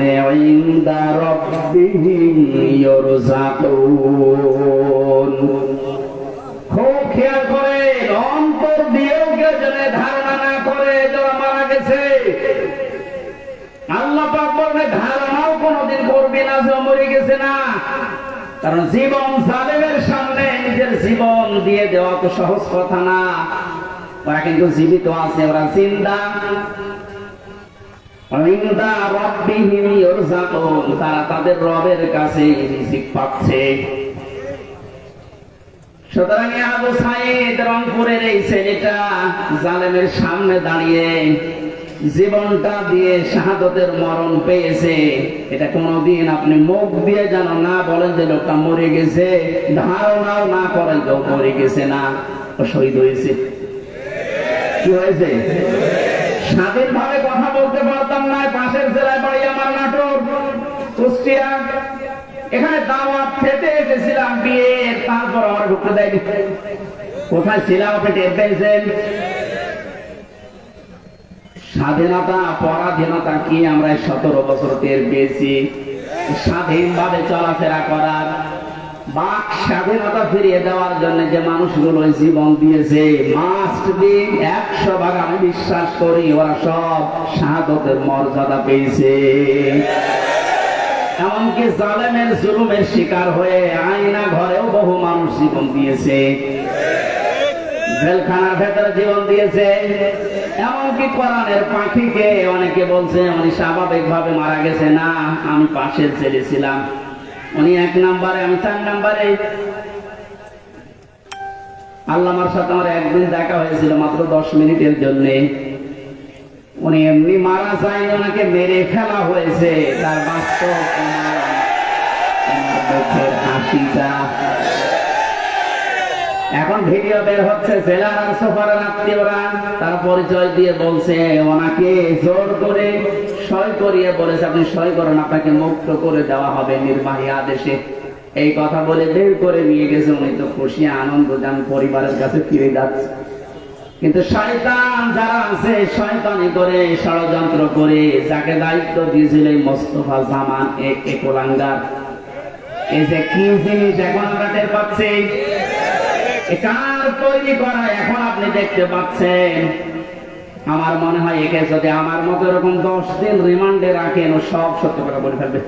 ইনদা রাব্বিহিম ইউরযাকুন। খুব খেয়াল করে, অন্তর দিয়েও কেউ যেন ধারণা না করে যারা মারা গেছে। আল্লাহ পাক বলেন, ধারণাও কোনদিন করবে না যে মরে গেছে না। কারণ জীবন জালেমের সামনে নিজের জীবন দিয়ে দেওয়া তো সহজ কথা না। ওরা কিন্তু জীবিত আছে, ওরা জিন্দা। তারা তাদের রবের কাছে রিজিক পাচ্ছে। সুতরাং আবু সাঈদ রংপুরের এই ছেলেটা জালেমের সামনে দাঁড়িয়ে জীবনটা দিয়ে শাহাদতের মরণ পেয়েছে। এটা কোনদিন আপনি মুখ দিয়ে যেন না বলেন যে লোকটা মরে গেছে, ধারণাও না করেন কেউ মরে গেছে না, ও শহীদ হয়েছে। কি হয়েছে? স্বাধীনভাবে কথা বলতে পারতাম না। পাশের জেলায় বাড়ি আমার, নাটোর, কুষ্টিয়া। এখানে দাওয়াত খেতে এসেছিলাম বিয়ের, তারপর আমার ঢুকতে দেয়নি। কোথায় ছিলাম আপনি টের পেয়েছেন? স্বাধীনতা পরাধীনতা কি আমরা 17 বছর টের পেয়েছি। স্বাধীনভাবে চলাফেরা করার, বাক স্বাধীনতা ফিরিয়ে দেওয়ার জন্য যে মানুষগুলো জীবন দিয়েছে, মাস্ট বি 100 ভাগ আমি বিশ্বাস করি ওরা সব শাহাদতের মর্যাদা পেয়েছে। এমনকি জালেমের জুলুমের শিকার হয়ে আয়না ঘরেও বহু মানুষ জীবন দিয়েছে, জেলখানার ভেতরে জীবন দিয়েছে। এমনকি কোরআনের পাখিকে অনেকে বলছে উনি স্বাভাবিক ভাবে মারা গেছে। না, আমি পাশের ছেলে ছিলাম, উনি 1 নম্বরে, আমি 4 নম্বরে। আল্লামার সাথে আমার একদিন দেখা হয়েছিল মাত্র 10 মিনিটের জন্য। উনি এমনি মারা যায়নি, ওনাকে মেরে ফেলা হয়েছে। তার বাস্তব মুখের হাসিটা এখন ভিডিও বের হচ্ছে। জেলার আর সুপারের আত্মীয়রা তার পরিচয় দিয়ে বলছে ওনাকে জোর করে সই করিয়ে বলেছে আপনি সই করেন, আপনাকে মুক্ত করে দেওয়া হবে নির্বাহী আদেশে। এই কথা বলে বের করে নিয়ে গেছে। উনি তো খুশি আনন্দ যান, পরিবারের কাছে ফিরে যাচ্ছে। কিন্তু শয়তান যারা আছে, শয়তানি করে ষড়যন্ত্র করে যাকে দায়িত্ব দিয়েছিল মোস্তফা জামান একলাঙ্গার, এই যে কি জিনিস এখন আমরা টের পাচ্ছি, কার তৈরি করা এখন আপনি দেখতে পাচ্ছেন। আমার মনে হয় একে যদি আমার মতো এরকম 10 দিন রিমান্ডে রাখেন, ও সব সত্য কথা বলে ফেলবে।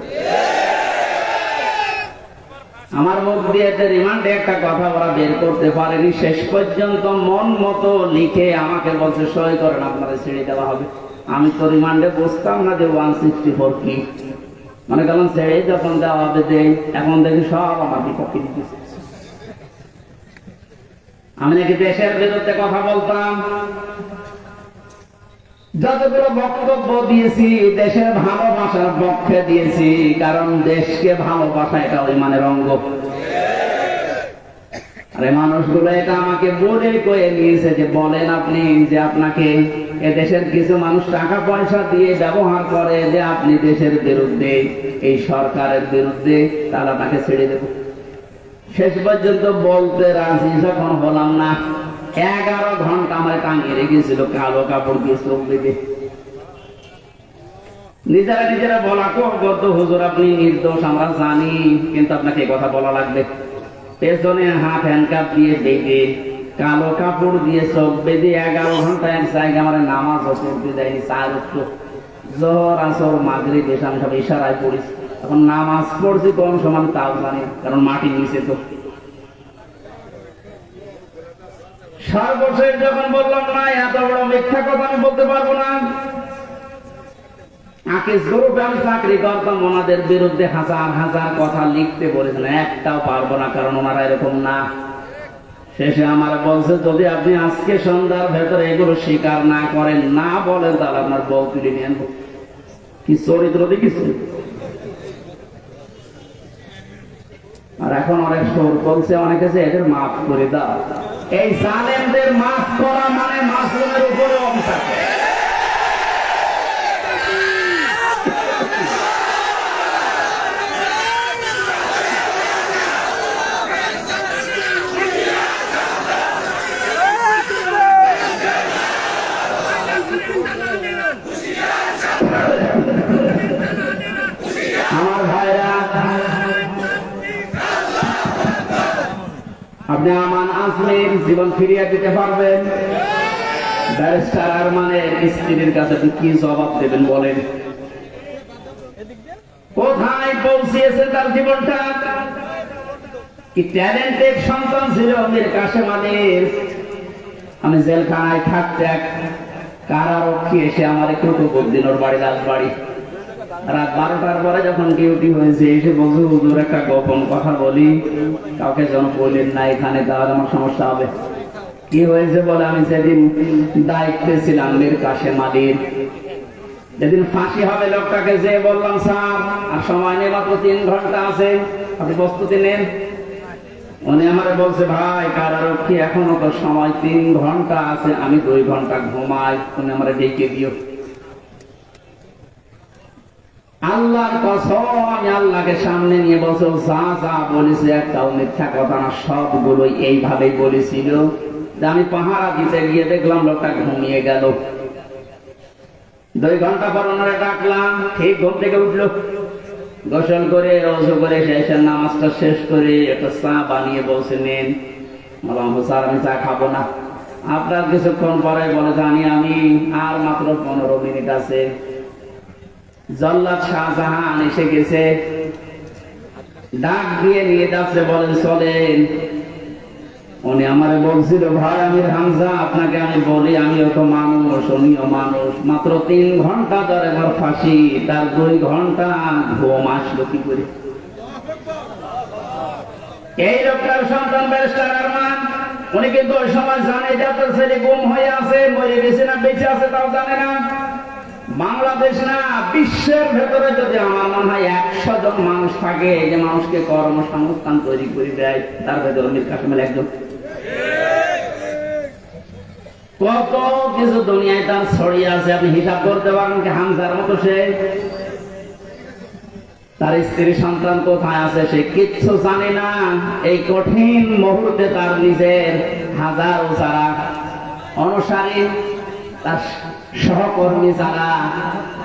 আমার মুখ দিয়ে রিমান্ডে একটা কথা ওরা বের করতে পারেনি। শেষ পর্যন্ত মন মতো লিখে আমাকে বলছে সই করেন, আপনারা ছেড়ে দেওয়া হবে। আমি তো রিমান্ডে বুঝতাম না যে 164 কি, মনে করলাম ছেড়ে যখন দেওয়া হবে দেই। এখন দেখি সব আমার বিপক্ষে দিচ্ছে। আমি নাকি দেশের বিরুদ্ধে কথা বলতাম। যতগুলো বক্তব্য দিয়েছি দেশের ভালোবাসার পক্ষে দিয়েছি, কারণ দেশকে ভালোবাসা এটা ইমানের অঙ্গ। আরে মানুষগুলো এটা আমাকে বলে কয়ে নিয়েছে যে বলেন আপনি যে আপনাকে এদেশের কিছু মানুষ টাকা পয়সা দিয়ে ব্যবহার করে যে আপনি দেশের বিরুদ্ধে, এই সরকারের বিরুদ্ধে, তাহলে আপনাকে ছেড়ে দেব। শেষ পর্যন্ত বলতে রাজি যখন হলাম না, 11 ঘন্টা আমার টাঙিয়ে রেখেছিল কালো কাপড় দিয়ে চোখ বেঁধে। নিজেরা নিজেরা বলা করত হুজুর আপনি নির্দোষ আমরা জানি, কিন্তু আপনাকে এই কথা বলা লাগবে। পেছনে হাত হ্যান্ডকাপ দিয়ে বেঁধে, কালো কাপড় দিয়ে চোখ বেঁধে 11 ঘন্টা এক জায়গায় আমার নামাজ পড়তে দেয়নি। 4 ওয়াক্ত জোহর, আসর, মাগরিব, এশা আমি সব ইশারায় পড়েছি। এখন নামাজ পড়ছি কোন সমান তাও জানি, কারণ মাটির নিচে তো। সর্বশেষ যখন বললাম না এত বড় মিথ্যা কথা আমি বলতে পারবো না, আকিস গ্রুপে আমি চাকরি করতাম, ওনাদের বিরুদ্ধে হাজার হাজার কথা লিখতে বলেছেন, একটাও পারবো না, কারণ ওনারা এরকম না। শেষে আমার বলছে যদি আপনি আজকে সন্ধ্যার ভেতরে এগুলো স্বীকার না করেন, না বলেন, তাহলে আপনার বউ তুলে নিয়ে আনবো। কি চরিত্র দেখিস। আর এখন অনেক সুর বলছে অনেকে যে এদের মাফ করে দাও। এই জালেমদের মাফ করা মানে মাসুমের উপরে অংশ। আমার ভাইরা, আপনি আমান আজমের জীবন ফিরিয়ে দিতে পারবেন? ব্যারিস্টার আরমানের স্ত্রীর কাছে কি জবাব দেবেন বলেন? কোথায় পৌঁছিয়েছে তার জীবনটা? কি ট্যালেন্টেড সন্তান ছিল মীর কাসেম আলীর। আমি জেলখানায় থাকতে এক কারারক্ষী এসে আমার একটু কুতুবউদ্দিন ওর বাড়ি রাজবাড়ি, রাত 12টার পরে যখন ডিউটি হয়েছে এসে বলছে হুজুর একটা গোপন কথা বলি, কাউকে যেন বলেন না এখানে, তাহলে আমার সমস্যা হবে। কি হয়েছে বলে, আমি সেদিন দায়িত্বে ছিলাম মীর কাসেম আলীর, যেদিন ফাঁসি হবে লোকটাকে যে বললাম স্যার আর সময় নেই মাত্র 3 ঘন্টা আছে, আপনি প্রস্তুতি নেন। উনি আমারে বলছে ভাই কারারক্ষী এখনো তো সময় 3 ঘন্টা আছে, আমি 2 ঘন্টা ঘুমাই, উনি আমারে ডেকে দিও। আল্লাহর কসম, আমি আল্লাহকে সামনে নিয়ে বলছে যা যা বলেছে একটাও মিথ্যা কথা না, সবগুলোই এইভাবেই বলেছিল। আমি পাহারা দিতে গিয়ে দেখলাম লোকটা ঘুমিয়ে গেল। 2 ঘন্টা পর ওনারে ডাকলাম, ঠিক ঘুম থেকে উঠলো, গোসল করে ওযু করে শেষের নামাজটা শেষ করে একটা চা বানিয়ে বলছে নেন। বললাম স্যার আমি চা খাবো না। আপনার কিছুক্ষণ পরে বলে জানি আমি আর মাত্র 15 মিনিট আছে। জল্লাদ শাহজাহান এসে গেছে, ডাক দিয়ে নিয়ে যাচ্ছে, বলেন চলেন। উনি আমারে বলছিল ভাই আমির হামজা আপনাকে আমি বলি আমিও তো মানুষ, উনিও মানুষ, মাত্র 3 ঘন্টা ধরে আমার ফাঁসি, তার 2 ঘন্টা ঘুম আসলো কি করে? এই লোকটার সন্তান ব্যারিস্টার আরমান, উনি কিন্তু ওই সময় জানে যে তার ছেলে গুম হয়ে আছে, মরে গেছে না বেঁচে আছে তাও জানে না। বাংলাদেশ না বিশ্বের ভেতরে যদি আমার মনে হয় 100 জন মানুষ থাকে যে মানুষকে কর্মসংস্থান তৈরি করে দেয়, তার ভেতরে মীর কাসেম আলী একজন। কত কিছু দুনিয়ায় তার ছড়িয়ে আছে, আপনি হিসাব করতে পারেন কি হামজার মতো সে? তার স্ত্রী সন্তান কোথায় আছে সে কিচ্ছু জানে না। এই কঠিন মুহূর্তে তার নিজের হাজারো যারা অনুসারী, তার সহকর্মী যারা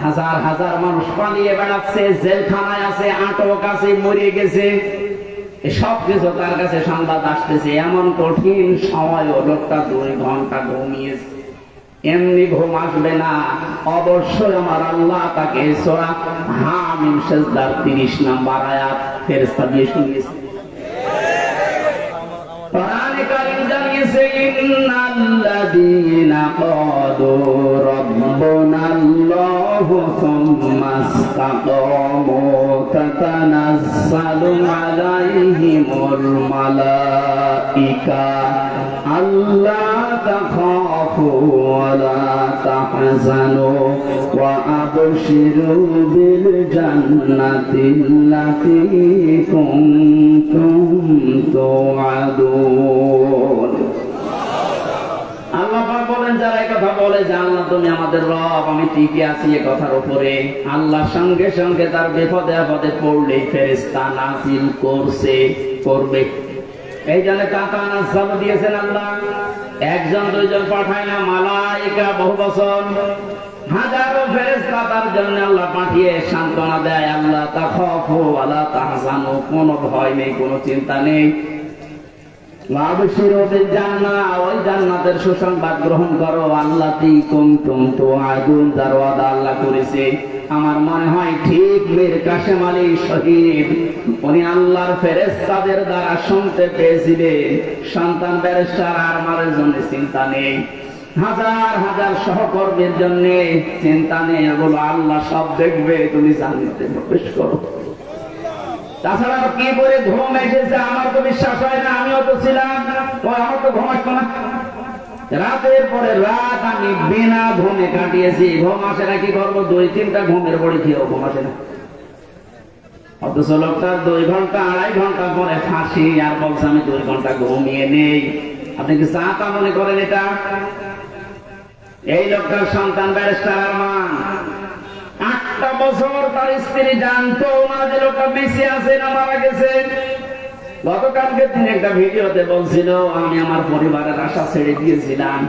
হাজার হাজার মানুষ পালিয়ে বেড়াচ্ছে, জেলখানায় আছে, আটক আছে, মরে গেছে, সব কিছু তার কাছে সংবাদ আসতেছে। এমন কঠিন সময় লোকটা 2 ঘন্টা ঘুমিয়েছে। এমনি ঘুম আসবে না, অবশ্যই আমার আল্লাহ তাকে সূরা হামিম সিজদার 30 নম্বর আয়াত ফেরেশতা দিয়ে শুনিয়েছে। কোরআনে কারীম জানিয়েছে ইন্নাল্লাযীনা ক্বালু রাব্বুনাল্লাহু সুম্মা ইসতাকামু তাতানাজ্জালু আলাইহিমুল মালাঈকা আল্লা তাখাফু ওয়া লা তাহজানু ওয়া আবশিরু বিল জান্নাতিল্লাতী কুনতুম তুআদুন। আল্লাহ পাক বলেন যারা এই কথা বলে যে আল্লাহ তুমি আমাদের রব, আমি টিকে আছি এই কথার উপরে, আল্লাহর সঙ্গে সঙ্গে তার বিপদে আপদে পড়লে ফেরেশতা নাযিল করবে। এই জন্য তাতানাজ্জালু দিয়েছেন আল্লাহ, 1 জন 2 জন পাঠায় না, মালায়েকা বহু বছর হাজারো ফেরেশতা তার জন্য আল্লাহ পাঠিয়ে সান্ত্বনা দেয়। আল্লাহ তাখাফু ওয়া লা তাহজানু, কোনো ভয় নেই, কোনো চিন্তা নেই। ওয়া আবশিরু বিল জান্নাহ, ওই জান্নাতের সুসংবাদ গ্রহণ করো, আল্লাতী কুনতুম তুআদুন, যার ওয়াদা আল্লাহ করেছে। আমার মনে হয় ঠিক মীর কাসেম আলী শহীদ উনি আল্লাহর ফেরেশতাদের দ্বারা শুনতে পেয়েছিলেন সন্তান ব্যারিস্টার আরমানের জন্য চিন্তা নেই, হাজার হাজার সহকর্মীর জন্য চিন্তা নেই, এগুলো আল্লাহ সব দেখবে, তুমি জান্নাতে প্রবেশ করো। তাছাড়া কি করে ঘুম এসেছে আমার তো বিশ্বাস হয় না, আমিও তো ছিলাম, আমার তো ঘুম আসতো না। রাতের পরে রাত আমি বিনা ঘুমে কাটিয়েছি। ঘুম আসে না, কি করবো? 2-3টা ঘুমের বড়ি খেয়েও ঘুম আসে না। অথচ লোকটা 2 ঘন্টা 2.5 ঘন্টা পরে ফাঁসি, আর বলছে আমি 2 ঘন্টা ঘুমিয়ে নেই। আপনি কি চাতা মনে করেন এটা? এই লোকটার সন্তান ব্যারিস্টার আরমান 8টা বছর তার স্ত্রী জানতো না যে লোকটা বেঁচে আছে না মারা গেছে। গতকালকে তিনি একটা ভিডিওতে বলছিল আমি আমার পরিবারের আশা ছেড়ে দিয়েছিলাম,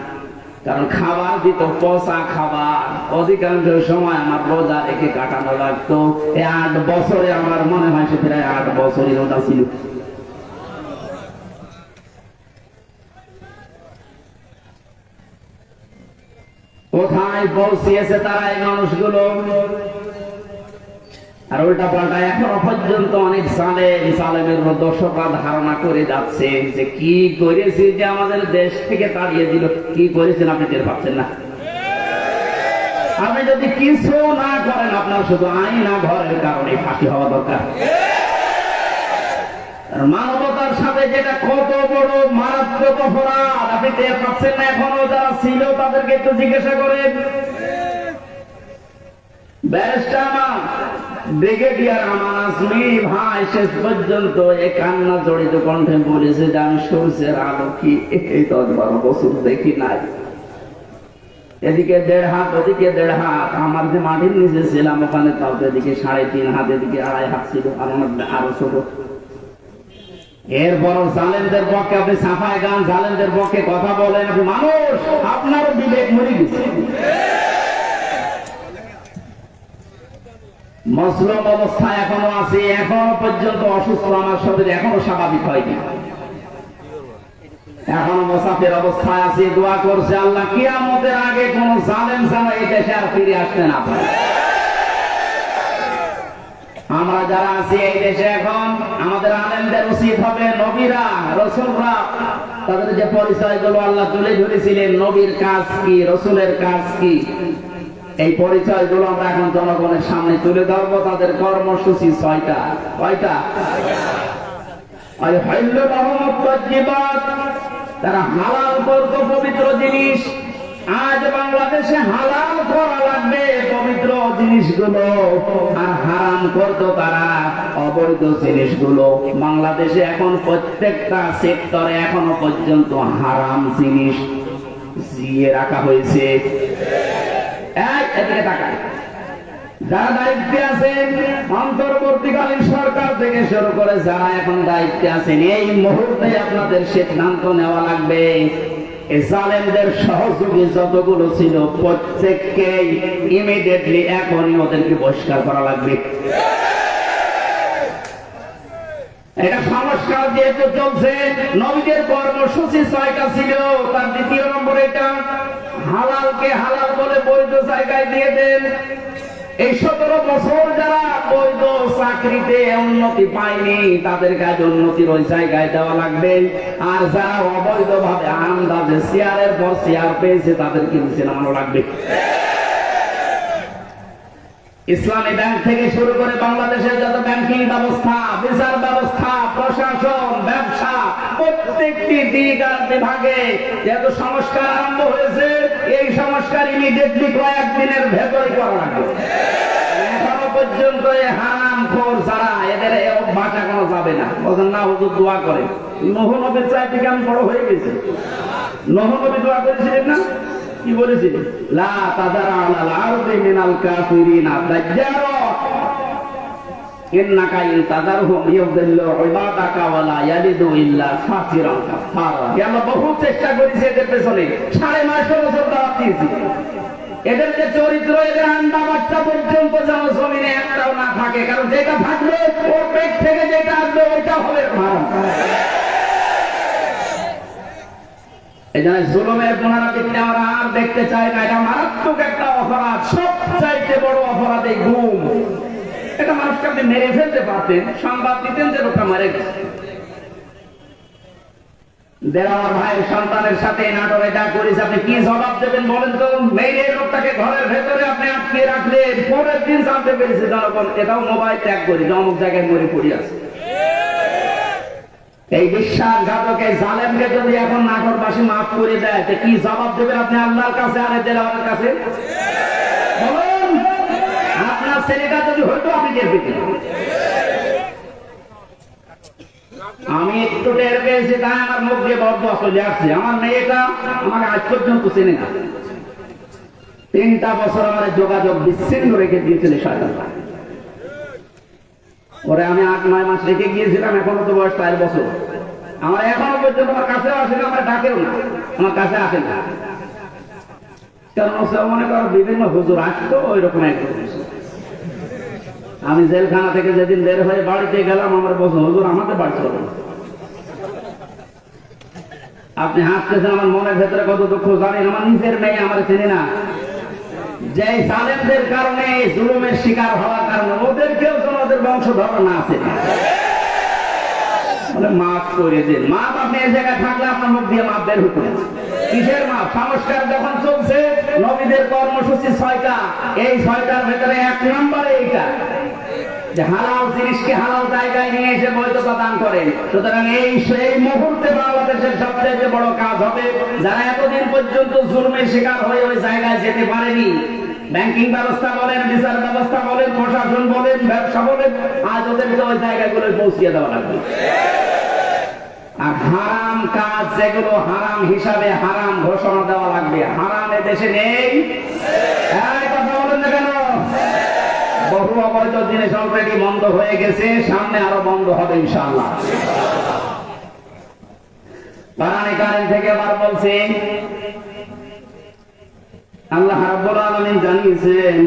কারণ খাবার দিত পচা খাবার, অধিকাংশ সময় আমার রোজা রেখে কাটানো লাগতো। এই 8 বছরে আমার মনে হয় সে প্রায় 8 বছরই রোজা ছিল। কোথায় পৌঁছিয়েছে তারা এই মানুষগুলো? আর উল্টা পাল্টা এখনো পর্যন্ত অনেক সালেমের দর্শকরা ধারণা করে যাচ্ছে যে কি করেছি যে আমাদের দেশ থেকে তাড়িয়ে দিল। কি করেছেন আপনি টের পাচ্ছেন না? আপনি যদি কিছু না করেন, আপনার শুধু আইনা ঘরের কারণে ফাঁসি হওয়া দরকার। মানবতার সাথে যেটা কত বড় মারাত্মক অপরাধ, আপনি টের পাচ্ছেন না? এখনো যারা ছিল তাদেরকে একটু জিজ্ঞাসা করেন। ব্যারিস্টার ব্রিগেডিয়ার আমান আজমি ভাই শেষ পর্যন্ত এই কান্না জড়িত কণ্ঠে বলেছে যে আমি সূর্যের আলো কি এই 10-12 বছর দেখি নাই। এদিকে 1.5 হাত, ওদিকে 1.5 হাত। আমার যে মাটির নিচে ছিলাম ওখানে তাও এদিকে 3.5 হাত, এদিকে 2.5 হাত ছিল, আর আমার আরো ছোট। এরপর জালেমদের পক্ষে আপনি সাফাই গান, জালেমদের পক্ষে কথা বলেন। আপনি মানুষ, আপনারও বিবেক মরে গেছে। মজলুম অবস্থায় এখনো আছে, এখনো পর্যন্ত অসুস্থ, আমার শরীর এখনো স্বাভাবিক হয়নি, এখনো মুসাফির অবস্থায় আছে। দোয়া করছে আল্লাহ কিয়ামতের আগে কোন জালেম যেন এই দেশে আর ফিরে আসতে না পারে। আমরা যারা আছি এই দেশে এখন, আমাদের আলেমদের উচিত হবে নবীরা রাসূলরা তাদের যে পরিচয়গুলো আল্লাহ তুলে ধরেছিলেন, নবীর কাজ কি, রাসূলের কাজ কি, এই পরিচয়গুলো আমরা এখন জনগণের সামনে তুলে ধরবো। তাদের কর্মসূচি 6টা। কয়টা? তারা হালাল করতো পবিত্র জিনিস। আজ বাংলাদেশে হালাল করা লাগবে পবিত্র জিনিসগুলো, আর হারাম করতো তারা অবৈধ জিনিসগুলো। বাংলাদেশে এখন প্রত্যেকটা সেক্টরে এখনো পর্যন্ত হারাম জিনিস জিয়ে রাখা হয়েছে। এদিকে তাকায়, যারা দায়িত্বে আছেন, অন্তর্বর্তীকালীন সরকার থেকে শুরু করে যারা এখন দায়িত্বে আছেন, এই মুহূর্তে আপনাদের সিদ্ধান্ত নেওয়া লাগবে জালেমদের সহযোগী যতগুলো ছিল প্রত্যেককে ইমিডিয়েটলি এখনই ওদেরকে বহিষ্কার করা লাগবে। এটা সংস্কার যেহেতু চলছে, নবীদের কর্মসূচি 6টা ছিল, তার 2য় নম্বর এটা হালালকে হালাল বলে বৈধ জায়গায় দিয়ে দেন। এই 17 বছর যারা বৈধ চাকরিতে উন্নতি পায়নি তাদের কাছে উন্নতির ওই জায়গায় দেওয়া লাগবে, আর যারা অবৈধ ভাবে আন্দাজে শেয়ারের পর শেয়ার পেয়েছে তাদেরকে নিচে নামানো লাগবে। ইসলামী ব্যাংক থেকে শুরু করে বাংলাদেশের যত ব্যাংকিং ব্যবস্থা, বিচার ব্যবস্থা, প্রশাসন, ব্যবসা, প্রত্যেকটি দিক আর বিভাগে যেহেতু সংস্কার আরম্ভ হয়েছে, এই সংস্কার ইমিডিয়েটলি কয়েকদিনের ভেতরে করা লাগবে। এখনো পর্যন্ত হারাম খোর যারা, এদের অভ্যাস এখনো যাবে না। বলেন না হুজুর দোয়া করে, নূহ নবীর চাইতে আমি বড় হয়ে গেছি। নূহ নবী দোয়া করেছিলেন না? কি বলেছিলেন? লা তাযারা আলাল আরদি মিনাল কাফিরিনা দাজ্জারা ইন্নাকা ইন তাযারহুম ইউদিল্লু ইবাদাকা ওয়া লা ইয়ালিদু ইল্লা ফাজিরান কাফারা। আমরা বহু চেষ্টা করেছি এদের পেছনে, 9.5 বছর দাওয়াত দিয়েছি। এদের যে চরিত্র, এদের আন্ডা বাচ্চা পর্যন্ত যেন জমিনে একটাও না থাকে, কারণ যেটা থাকবে ওর পেট থেকে যেটা আসবে ওইটা হবে হারাম। এই জন্য জুলুমের পুনরাবৃত্তি আমরা আর দেখতে চাই না। এটা মারাত্মক একটা অপরাধ, সবচাইতে বড় অপরাধ এই গুম। এটা মানুষকে আপনি মেরে ফেলতে পারতেন, সংবাদ দিতেন যে লোকটা মারে গেছে। দেওয়ার ভাইয়ের সন্তানের সাথে নাটোরে যা করেছে, আপনি কি জবাব দেবেন বলেন তো? মেরে লোকটাকে ঘরের ভেতরে আপনি আটকে রাখলেন, পরের দিন জানতে পেরেছে জনগণ, এটাও মোবাইল ত্যাগ করি অমুক জায়গায় মরে পড়ে আছে। এই বিশ্বাসঘাতক জালেমকে যদি এখন নাটোরবাসী মাফ করে দেয়, কি জবাব দেবেন আপনি আল্লাহর কাছে আর দেওয়ার কাছে? বলুন, আপনার ছেলেটা যদি হইতো আপনি টের পেতেন। আমি একটু টের পেয়েছি, তাই আমার মুখ দিয়ে বদয়া চলে আসছে। আমার মেয়েটা আমাকে আজ পর্যন্ত চেনে না। 3টা বছর আমার যোগাযোগ বিচ্ছিন্ন রেখে দিয়েছিল শয়তান। ওরে আমি 8-9 মাস রেখে গিয়েছিলাম, এখনো তো বয়স 4 বছর। আমার এখনো পর্যন্ত আমার কাছেও আসে না, আমার ডাকেও না, আমার কাছে আসে না। কারণ মনে করো বিভিন্ন হুজুর আসতো ওই রকম এক। আমি জেলখানা থেকে যেদিন বের হয়ে বাড়িতে গেলাম, আমার বলছে হুজুর আমাদের বাড়ি চলো। আপনি হাসতেছেন, আমার মনের ভেতরে কত দুঃখ জানেন। আমার নিজের মেয়ে আমার চেনে না। যে জালেমদের কারণে, জুলুমের শিকার হওয়ার কারণে ওদেরকেও যেন ওদের বংশধর না আছে, মাফ করে দেন। মাপ আপনি এই জায়গায় থাকলে আপনার মুখ দিয়ে মাপ বের হতো। কিসের মাপ? সংস্কার যখন চলছে, নবীদের কর্মসূচি 6টা, এই 6টার ভেতরে 1 নম্বরে এইটা যে হালাল জিনিসকে হালাল জায়গায় নিয়ে এসে বৈধতা দান করেন। সুতরাং সেই মুহূর্তে বাংলাদেশের সবচেয়ে বড় কাজ হবে, যারা এতদিন পর্যন্ত জুলুমের শিকার হয়ে ওই জায়গায় যেতে পারেনি, ব্যাংকিং ব্যবস্থা বলেন, বিচার ব্যবস্থা বলেন, প্রশাসন বলেন, ব্যবসা বলেন, আজ ওদেরকে ওই জায়গাগুলো পৌঁছিয়ে দেওয়া লাগবে। আর হারাম কাজ যেগুলো হারাম হিসাবে হারাম ঘোষণা দেওয়া লাগবে। হারাম এ দেশে নেই, কথা বলেন না কেন? বহু অবৈধ জিনিস অলরেডি বন্ধ হয়ে গেছে, সামনে আরো বন্ধ হবে ইনশাআল্লাহ। কোরআনে কারীম থেকে আবার বলছে, আল্লাহ রাব্বুল আলামিন জানিয়েছেন,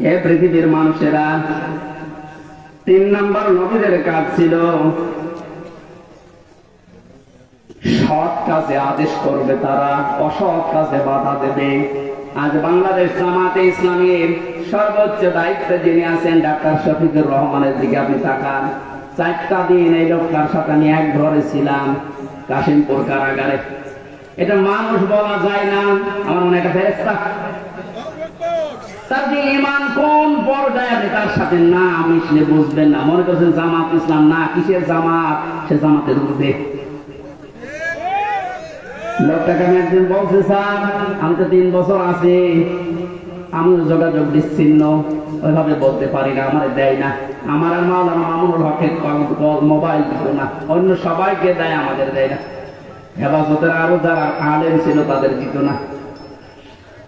হে পৃথিবীর মানুষেরা, 3 নম্বর নবীদের কাজ ছিল সৎ কাজে আদেশ করবে, তারা অসৎ কাজে বাধা দেবে। আজ বাংলাদেশ জামাতে ইসলামীর সর্বোচ্চ দায়িত্বে যিনি আছেন ডাক্তার শফিকুর রহমানের দিকে আপনি তাকান। 4টা দিন এই লোকটার সাথে আমি এক ঘরে ছিলাম, কাশিমপুর কারাগারে। এটা মানুষ বলা যায় না, আমার মনে একটা ফেরেশতা। তার যে ঈমান কোন পর্যায়ে আপনি তার সাথে না মিশলে বুঝবেন না। মনে করছেন জামাত ইসলাম, না, কিসের জামাত? সে জামাতের ঊর্ধ্বে। লোকটাকে আমি একদিন বলছি, স্যার আমি তো 3 বছর আছি, আমি যোগাযোগ বিচ্ছিন্ন, ওইভাবে বলতে পারি না, আমার দেয় না। আমার আর মাওলানা মামুনুল হকের মোবাইল দিত না, অন্য সবাইকে দেয়, আমাদের দেয় না। হেফাজতের আরো যারা আলেম ছিল তাদের দিত না।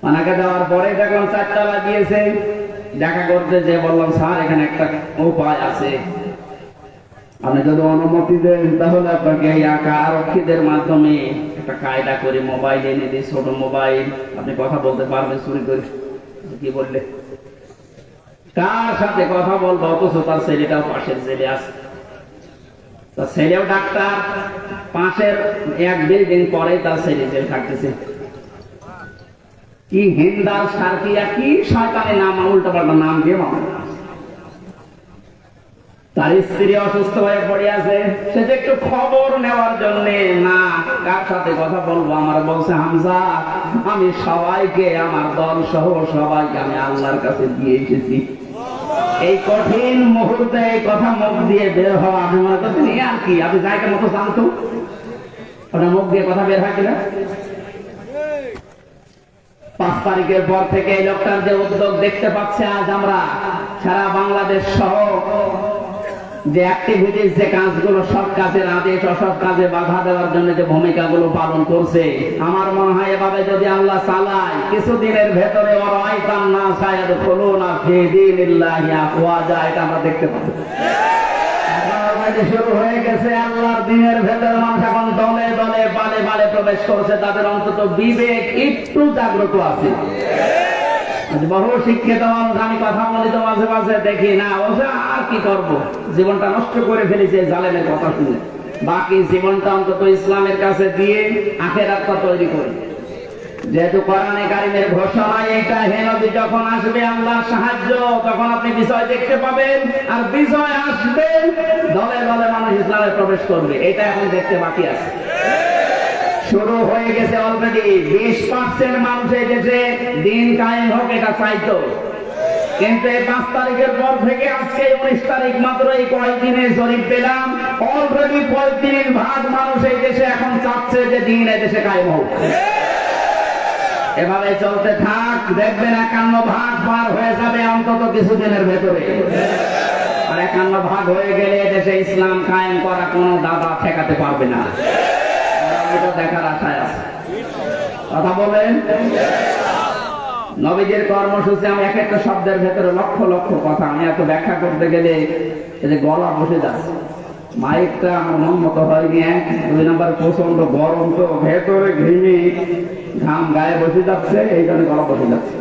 ওনাকে দেওয়ার পরে দেখলাম 4টা লাগিয়েছে। দেখা করতে যে বললাম, স্যার এখানে একটা উপায় আছে, আপনি যদি অনুমতি দেন তাহলে আপনাকে এই আরক্ষীদের মাধ্যমে একটা কায়দা করে মোবাইল এনে দিই, ছোট মোবাইল, আপনি কথা বলতে পারবেন চুরি করে। কি বললে? কার সাথে কথা বলবো? অথচ তার ছেলেটাও পাশের জেলে আছে, তার ছেলেও ডাক্তার, পাশের 1 বিল্ডিং পরে তার ছেলে জেল থাকতেছে। কি হিন্দাল সার্কিয়া, কি শয়তানের নাম, উল্টো পাল্টা নাম দিয়ে মামলা। তার স্ত্রী অসুস্থ হয়ে পড়ে আছে, সে যে একটু খবর নেওয়ার জন্য, না কার সাথে কথা বলবো, আমার বলছে, হামজা আমি সবাইকে, আমার দল সহ সবাইকে আমি আল্লাহর কাছে দিয়ে এসেছি। এই কঠিন মুহূর্তে এই কথা মুখ দিয়ে বের হওয়া, আমি মনে করছি আর কি, আপনি জায়গা মতো জানতো ওটা মুখ দিয়ে কথা বের হয় কিনা। 5 তারিখের পর থেকে এই লোকটার যে উদ্যোগ দেখতে পাচ্ছে, আজ আমরা সারা বাংলাদেশ সহ যে অ্যাক্টিভিটিস, যে কাজগুলো, সব কাজের আদেশ, অসৎ কাজে বাধা দেওয়ার জন্য যে ভূমিকাগুলো পালন করছে, আমার মনে হয় এভাবে যদি আল্লাহ চালায়, কিছুদিনের ভেতরে ওরাইতাম না শায়দ খুলুনা ফি দীনিল্লাহি আফওয়াজা, এটা আমরা দেখতে পাবো। শুরু হয়ে গেছে, আল্লাহর দ্বীনের ভেতরে মানুষ এখন দলে দলে বালে বালে প্রবেশ করছে, তাদের অন্তত বিবেক একটু জাগ্রত আছে। বহু শিক্ষিত মানুষ, আমি কথা বলি তো মাঝে মাঝে দেখি, না ওসে আর কি করব, জীবনটা নষ্ট করে ফেলেছে জালেমের কথা শুনে, বাকি জীবনটা অন্তত ইসলামের কাছে দিয়ে আখিরাতটা তৈরি করে। যেহেতু কোরআনে কারীমের ঘোষণা এটা, হে নবী যখন আসবে আল্লাহর সাহায্য, তখন আপনি বিজয় দেখতে পাবেন, আর বিজয় আসবে, দলে দলে মানুষ ইসলামে প্রবেশ করবে। এটা এখন দেখতে বাকি আছে, শুরু হয়ে গেছে অলরেডি। 20% মানুষ এই দেশে দিন কায়েম হোক এটা চাইতো, কিন্তু এই 5 তারিখের পর থেকে আজকে 19 তারিখ মাত্র, এই কয়েকদিনে জরিপ পেলাম, অলরেডি 35% মানুষ এই দেশে এখন চাচ্ছে যে দিন এই দেশে কায়েম হোক। এভাবে চলতে থাক, দেখবেন 51% পার হয়ে যাবে অন্তত কিছুদিনের ভেতরে। আর 51% হয়ে গেলে দেশে ইসলাম কায়েম করা কোনো দাদা ঠেকাতে পারবে না। এটা দেখার আশায় আছে, কথা বলেন। নবীদের কর্মসূচি, আমি এক একটা শব্দের ভেতরে লক্ষ লক্ষ কথা, আমি এত ব্যাখ্যা করতে গেলে গলা বসে যাচ্ছে। মাইকটা আমার মন মতো হয়নি। 2 নম্বর প্রচন্ড গরম, তো ভেতরে ঘেমে ঘাম গায়ে বসে যাচ্ছে, এই জন্য গলা বসে যাচ্ছে।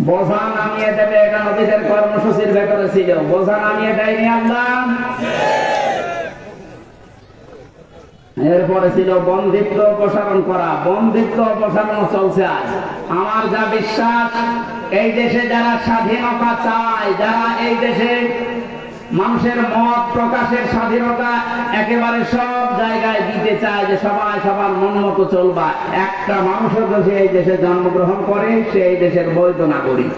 বোঝা নামিয়ে দেবে, এটা নবীদের কর্মসূচির ভেতরে ছিল। বোঝা নামিয়ে দেয়নি আল্লাহ। এরপরে ছিল বন্দিত্ব অপসারণ করা। বন্দিত্ব অপসারণ চলছে আজ। আমার যা বিশ্বাস, এই দেশে যারা স্বাধীনতা চায়, যারা এই দেশে মানুষের মত প্রকাশের স্বাধীনতা একেবারে সব জায়গায় দিতে চায় যে সবাই সবার মন মতো চলবা। একটা মানুষের যদি এই দেশে জন্মগ্রহণ করে সে এই দেশের বৈধ নাগরিক।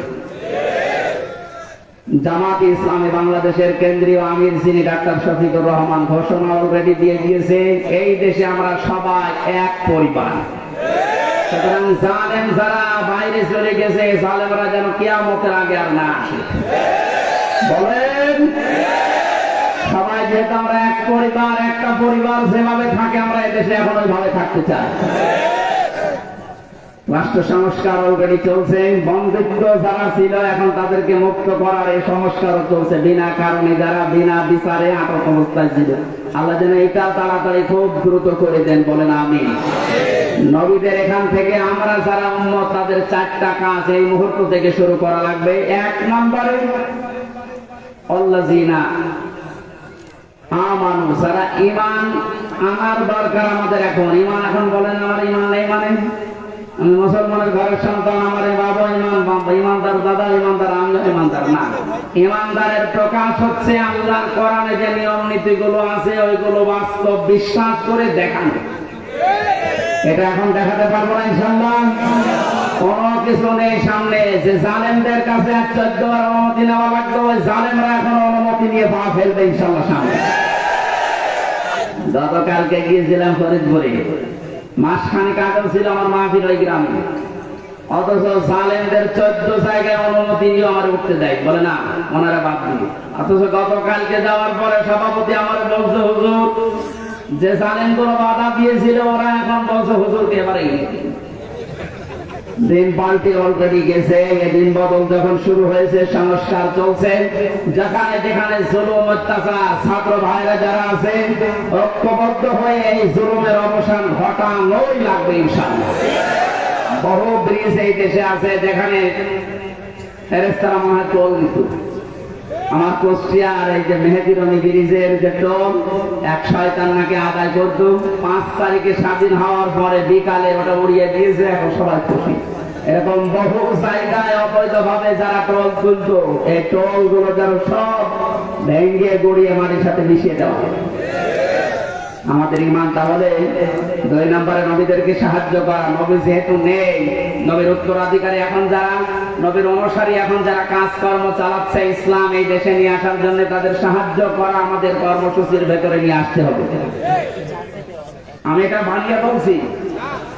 জামাতে ইসলামী বাংলাদেশের কেন্দ্রীয় আমির যিনি ডাক্তার শফিকুর রহমান ঘোষণা অলরেডি দিয়ে দিয়েছে, এই দেশে আমরা সবাই এক পরিবার। সুতরাং জালেম যারা বাইরে চলে গেছে, জালেমরা যেন কিয়ামতের আগে আর না আসে। বলেন সবাই যেহেতু আমরা এক পরিবার, একটা পরিবার যেভাবে থাকে আমরা এদেশে এখন ওইভাবে থাকতে চাই। রাষ্ট্র সংস্কার অলরেডি চলছে, বন্দিত্ব যারা ছিল এখন তাদেরকে মুক্ত করার এই সংস্কারও চলছে। বিনা কারণে যারা বিনা বিচারে আটক অবস্থায় ছিল, আল্লাহ যেন এটা তাড়াতাড়ি খুব দ্রুত করে দেন। বলেন আমিন। নবীদের এখান থেকে আমরা যারা উম্মত তাদের 4টা কাজ এই মুহূর্ত থেকে শুরু করা লাগবে। 1 নম্বরে আল্লাযিনা আমানু, যারা ঈমান আনার দরকার আমাদের এখন। ঈমান এখন বলেন আমার ঈমান নেই মানে আমি মুসলমানের ঘরের সন্তান, আমার বাবা ঈমানদার, দাদা ঈমানদার, আমি ঈমানদার না। ঈমানদারের প্রকাশ হচ্ছে আল্লাহর কোরআনে যে নিয়ম নীতিগুলো আছে ওইগুলো বাস্তব বিশ্বাস করে দেখানো। এটা এখন দেখাতে পারবো না ইনশাআল্লাহ। কোন কিছু নেই সামনে যে জালেমদের কাছে 14 বার অনুমতি নেওয়া লাগতো, ওই জালেমরা এখন অনুমতি নিয়ে পা ফেলবে ইনশাআল্লাহ সামনে। গতকালকে গিয়েছিলাম ফরিদপুরে, মাসখানেক আগে ছিল আমার মাহফিল ওই গ্রামে, অথচ জালেমদের 14 জায়গায় অনুমতি নিয়ে আমার উঠতে দেয়, বলে না ওনারা বাদ দিয়ে। অথচ গতকালকে যাওয়ার পরে সভাপতি আমার বলছে হুজুর যে জালেম গুলো বাধা দিয়েছিল ওরা এখন বলছে হুজুরকে এবারে দিন পাল্টে অলরেডি গেছে। দিন বদল যখন শুরু হয়েছে, সংস্কার চলছে, যেখানে যেখানে জুলুম অত্যাচার, ছাত্র ভাইরা যারা আছে ঐক্যবদ্ধ হয়ে এই জুলুমের অবসান ঘটানোই লাগবে ইনশাআল্লাহ। বহু ব্রিজ এই দেশে আছে যেখানে ফেরেশতারা মনে হয় টোল দিত। আমার কুষ্টিয়ার এই যে মেহেদিরনি ব্রিজের যে টোল 1 শয়তান নাকি আদায় করত, 5 তারিখে স্বাধীন হওয়ার পরে বিকালে ওটা উড়িয়ে দিয়েছে, এখন সবাই খুশি। এরকম বহু জায়গায় অবৈধভাবে যারা টোল তুলত, এই টোল গুলো যেন সব ভেঙ্গে গড়িয়ে মাটির সাথে মিশিয়ে দেওয়া হয়। আমাদের ঈমান তাহলে 2 নম্বরে নবীদেরকে সাহায্য করা। নবী যেহেতু নেই, নবীর উত্তরাধিকারী এখন যারা, নবীর অনুসারী এখন যারা কাজকর্ম চালাচ্ছে ইসলাম এই দেশে নিয়ে আসার জন্য, তাদের সাহায্য করা আমাদের কর্মসূচির ভেতরে নিয়ে আসতে হবে। আমি এটা বানিয়ে বলছি,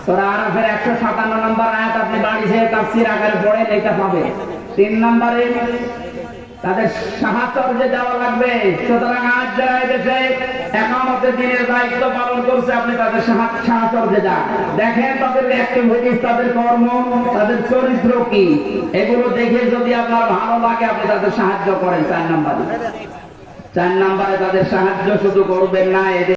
সূরা আরাফের 157 নম্বর আয়াত আপনি বাড়িতে তাফসীর আকারে পড়েন, এটা পাবে। 3 নম্বরে তাদের সাহায্য দেওয়া লাগবে। সুতরাং আজ যারা এদেশে একামতের দিনের দায়িত্ব পালন করছে, আপনি তাদের সাহায্য দেন, দেখেন তাদের অ্যাক্টিভিটিস, তাদের কর্ম, তাদের চরিত্র কি, এগুলো দেখে যদি আপনার ভালো লাগে আপনি তাদের সাহায্য করেন। 4 নম্বরে তাদের সাহায্য শুধু করবেন না,